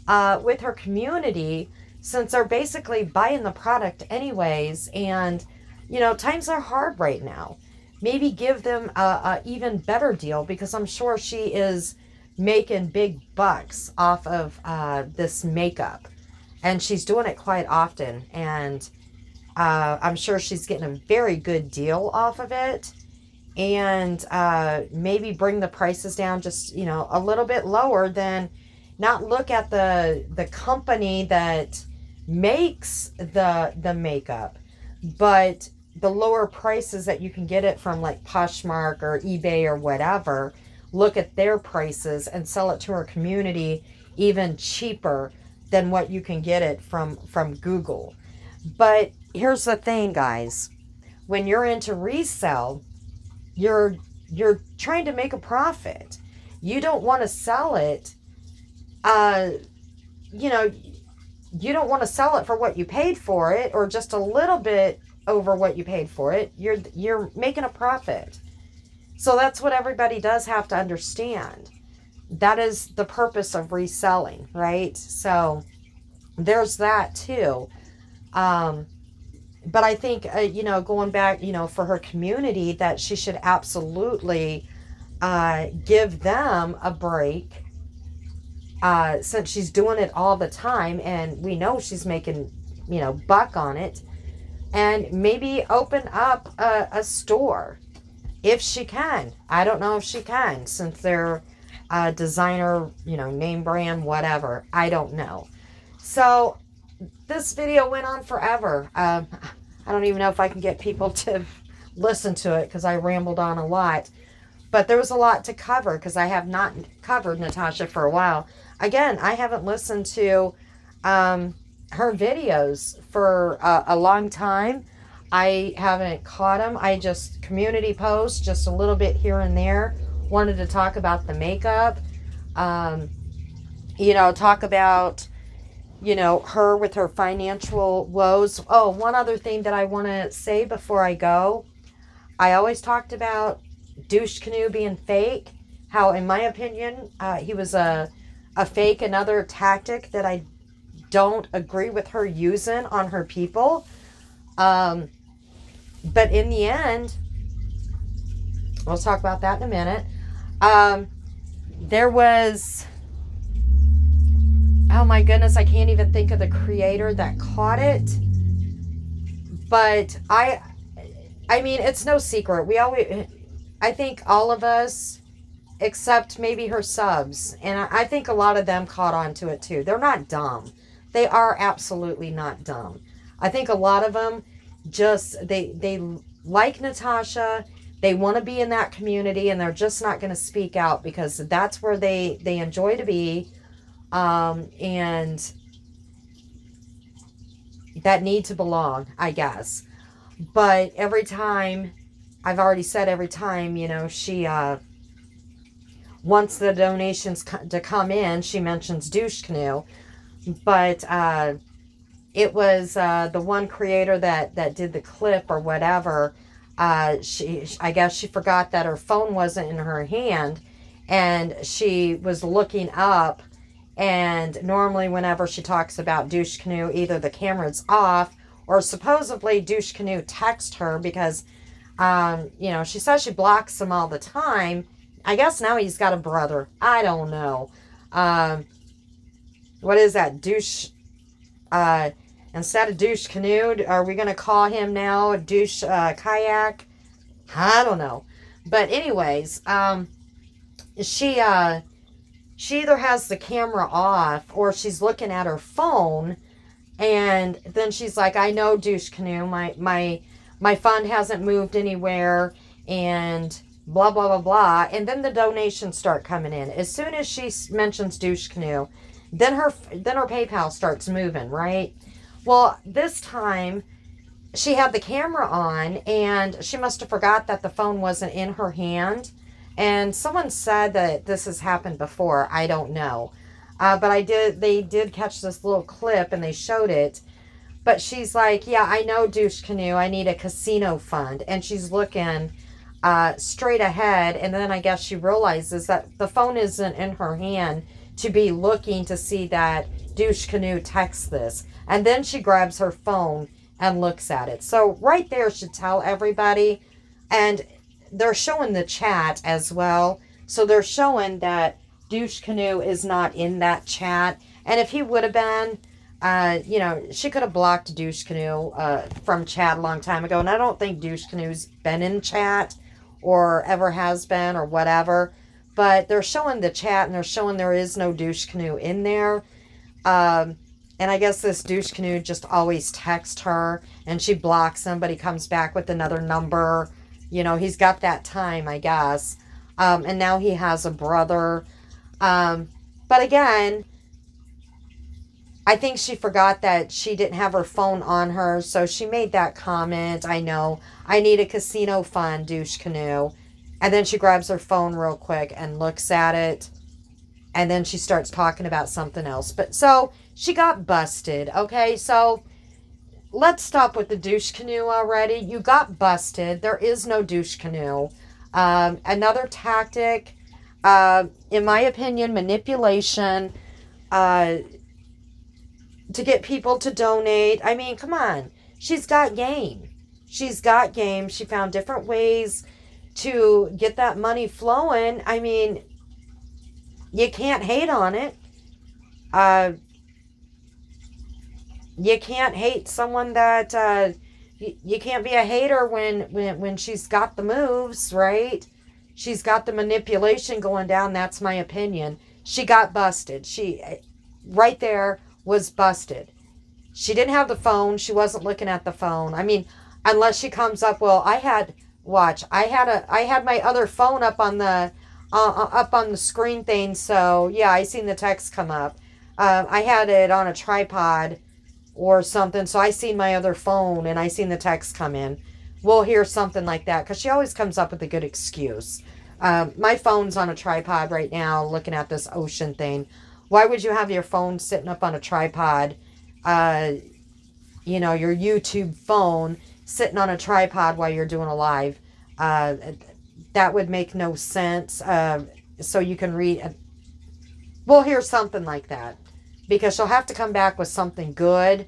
with her community, since they're basically buying the product anyways, and, you know, times are hard right now, maybe give them a even better deal, because I'm sure she is making big bucks off of this makeup. And she's doing it quite often. And I'm sure she's getting a very good deal off of it. And maybe bring the prices down just, you know, a little bit lower than, not look at the company that makes the makeup, but the lower prices that you can get it from, like Poshmark or eBay or whatever. Look at their prices and sell it to her community even cheaper than what you can get it from Google. But here's the thing, guys. When you're into resell, you're trying to make a profit. You don't want to sell it, you know, you don't want to sell it for what you paid for it, or just a little bit over what you paid for it. You're making a profit. So that's what everybody does have to understand. That is the purpose of reselling, right? So there's that too. But I think, you know, going back, you know, for her community, that she should absolutely give them a break, since she's doing it all the time, and we know she's making, you know, buck on it. And maybe open up a store if she can. I don't know if she can, since they're designer, you know, name brand, whatever. I don't know. So this video went on forever. I don't even know if I can get people to listen to it, because I rambled on a lot. But there was a lot to cover, because I have not covered Natasha for a while. Again, I haven't listened to her videos for a long time. I haven't caught them. I just community post just a little bit here and there. Wanted to talk about the makeup. You know, talk about, you know, her with her financial woes. Oh, one other thing that I want to say before I go. I always talked about Douche Canoe being fake. How, in my opinion, he was a fake, another tactic that I don't agree with her using on her people. But in the end, we'll talk about that in a minute. There was, oh my goodness, I can't even think of the creator that caught it. But I mean, it's no secret. I think all of us, except maybe her subs, and I think a lot of them caught on to it too. They're not dumb. They are absolutely not dumb. I think a lot of them just, they like Natasha. They want to be in that community, and they're just not going to speak out, because that's where they enjoy to be. And that need to belong, I guess. But every time, I've already said every time, you know, she wants the donations to come in, she mentions Douche Canoe. But it was the one creator that did the clip or whatever. I guess she forgot that her phone wasn't in her hand, and she was looking up. And normally whenever she talks about Douche Canoe, either the camera's off or supposedly Douche Canoe text her because, you know, she says she blocks him all the time. I guess now he's got a brother. I don't know. What is that? Douche, instead of Douche Canoe, are we going to call him now Douche Kayak? I don't know. But anyways, she either has the camera off or she's looking at her phone, and then she's like, I know, Douche Canoe, my fund hasn't moved anywhere, and blah, blah, blah, blah. And then the donations start coming in. As soon as she mentions Douche Canoe, then her PayPal starts moving, right? Well, this time she had the camera on, and she must have forgot that the phone wasn't in her hand. And someone said that this has happened before. I don't know. But they did catch this little clip and they showed it. But she's like, yeah, I know, Douche Canoe, I need a casino fund. And she's looking straight ahead. And then I guess she realizes that the phone isn't in her hand to be looking to see that Douche Canoe texts this. And then she grabs her phone and looks at it. So right there should tell everybody. And they're showing the chat as well. So they're showing that Douche Canoe is not in that chat. And if he would have been, you know, she could have blocked Douche Canoe from chat a long time ago. And I don't think Douche Canoe's been in chat or ever has been or whatever. But they're showing the chat and they're showing there is no Douche Canoe in there. And I guess this Douche Canoe just always texts her and she blocks him, but he comes back with another number. You know, he's got that time, I guess. And now he has a brother. But again, I think she forgot that she didn't have her phone on her. So she made that comment. I know, I need a casino fund, Douche Canoe. And then she grabs her phone real quick and looks at it. And then she starts talking about something else. But so she got busted. Okay, so let's stop with the Douche Canoe already. You got busted. There is no Douche Canoe. Another tactic, in my opinion, manipulation, to get people to donate. I mean, come on. She's got game. She's got game. She found different ways to get that money flowing. I mean, you can't hate on it. You can't hate someone that, you can't be a hater when she's got the moves, right? She's got the manipulation going down. That's my opinion. She got busted. She, right there, was busted. She didn't have the phone. She wasn't looking at the phone. I mean, unless she comes up, well, I had my other phone up on the screen thing. So yeah, I seen the text come up. I had it on a tripod or something. So I seen my other phone and I seen the text come in. We'll hear something like that because she always comes up with a good excuse. My phone's on a tripod right now looking at this ocean thing. Why would you have your phone sitting up on a tripod? You know, your YouTube phone sitting on a tripod while you're doing a live. That would make no sense. So you can read. We'll hear something like that. Because she'll have to come back with something good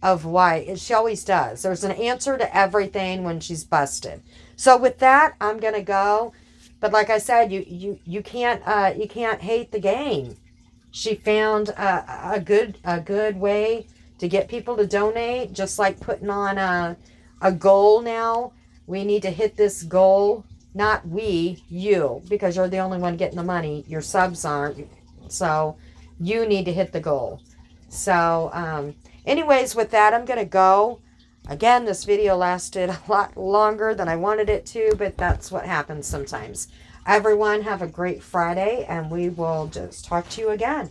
of why. She always does. There's an answer to everything when she's busted. So with that, I'm going to go. But like I said, you can't hate the game. She found a good way to get people to donate, just like putting on a goal now. We need to hit this goal. Not we, you, because you're the only one getting the money. Your subs aren't. So you need to hit the goal. So anyways, with that, I'm going to go. Again, this video lasted a lot longer than I wanted it to, but that's what happens sometimes. Everyone have a great Friday, and we will just talk to you again.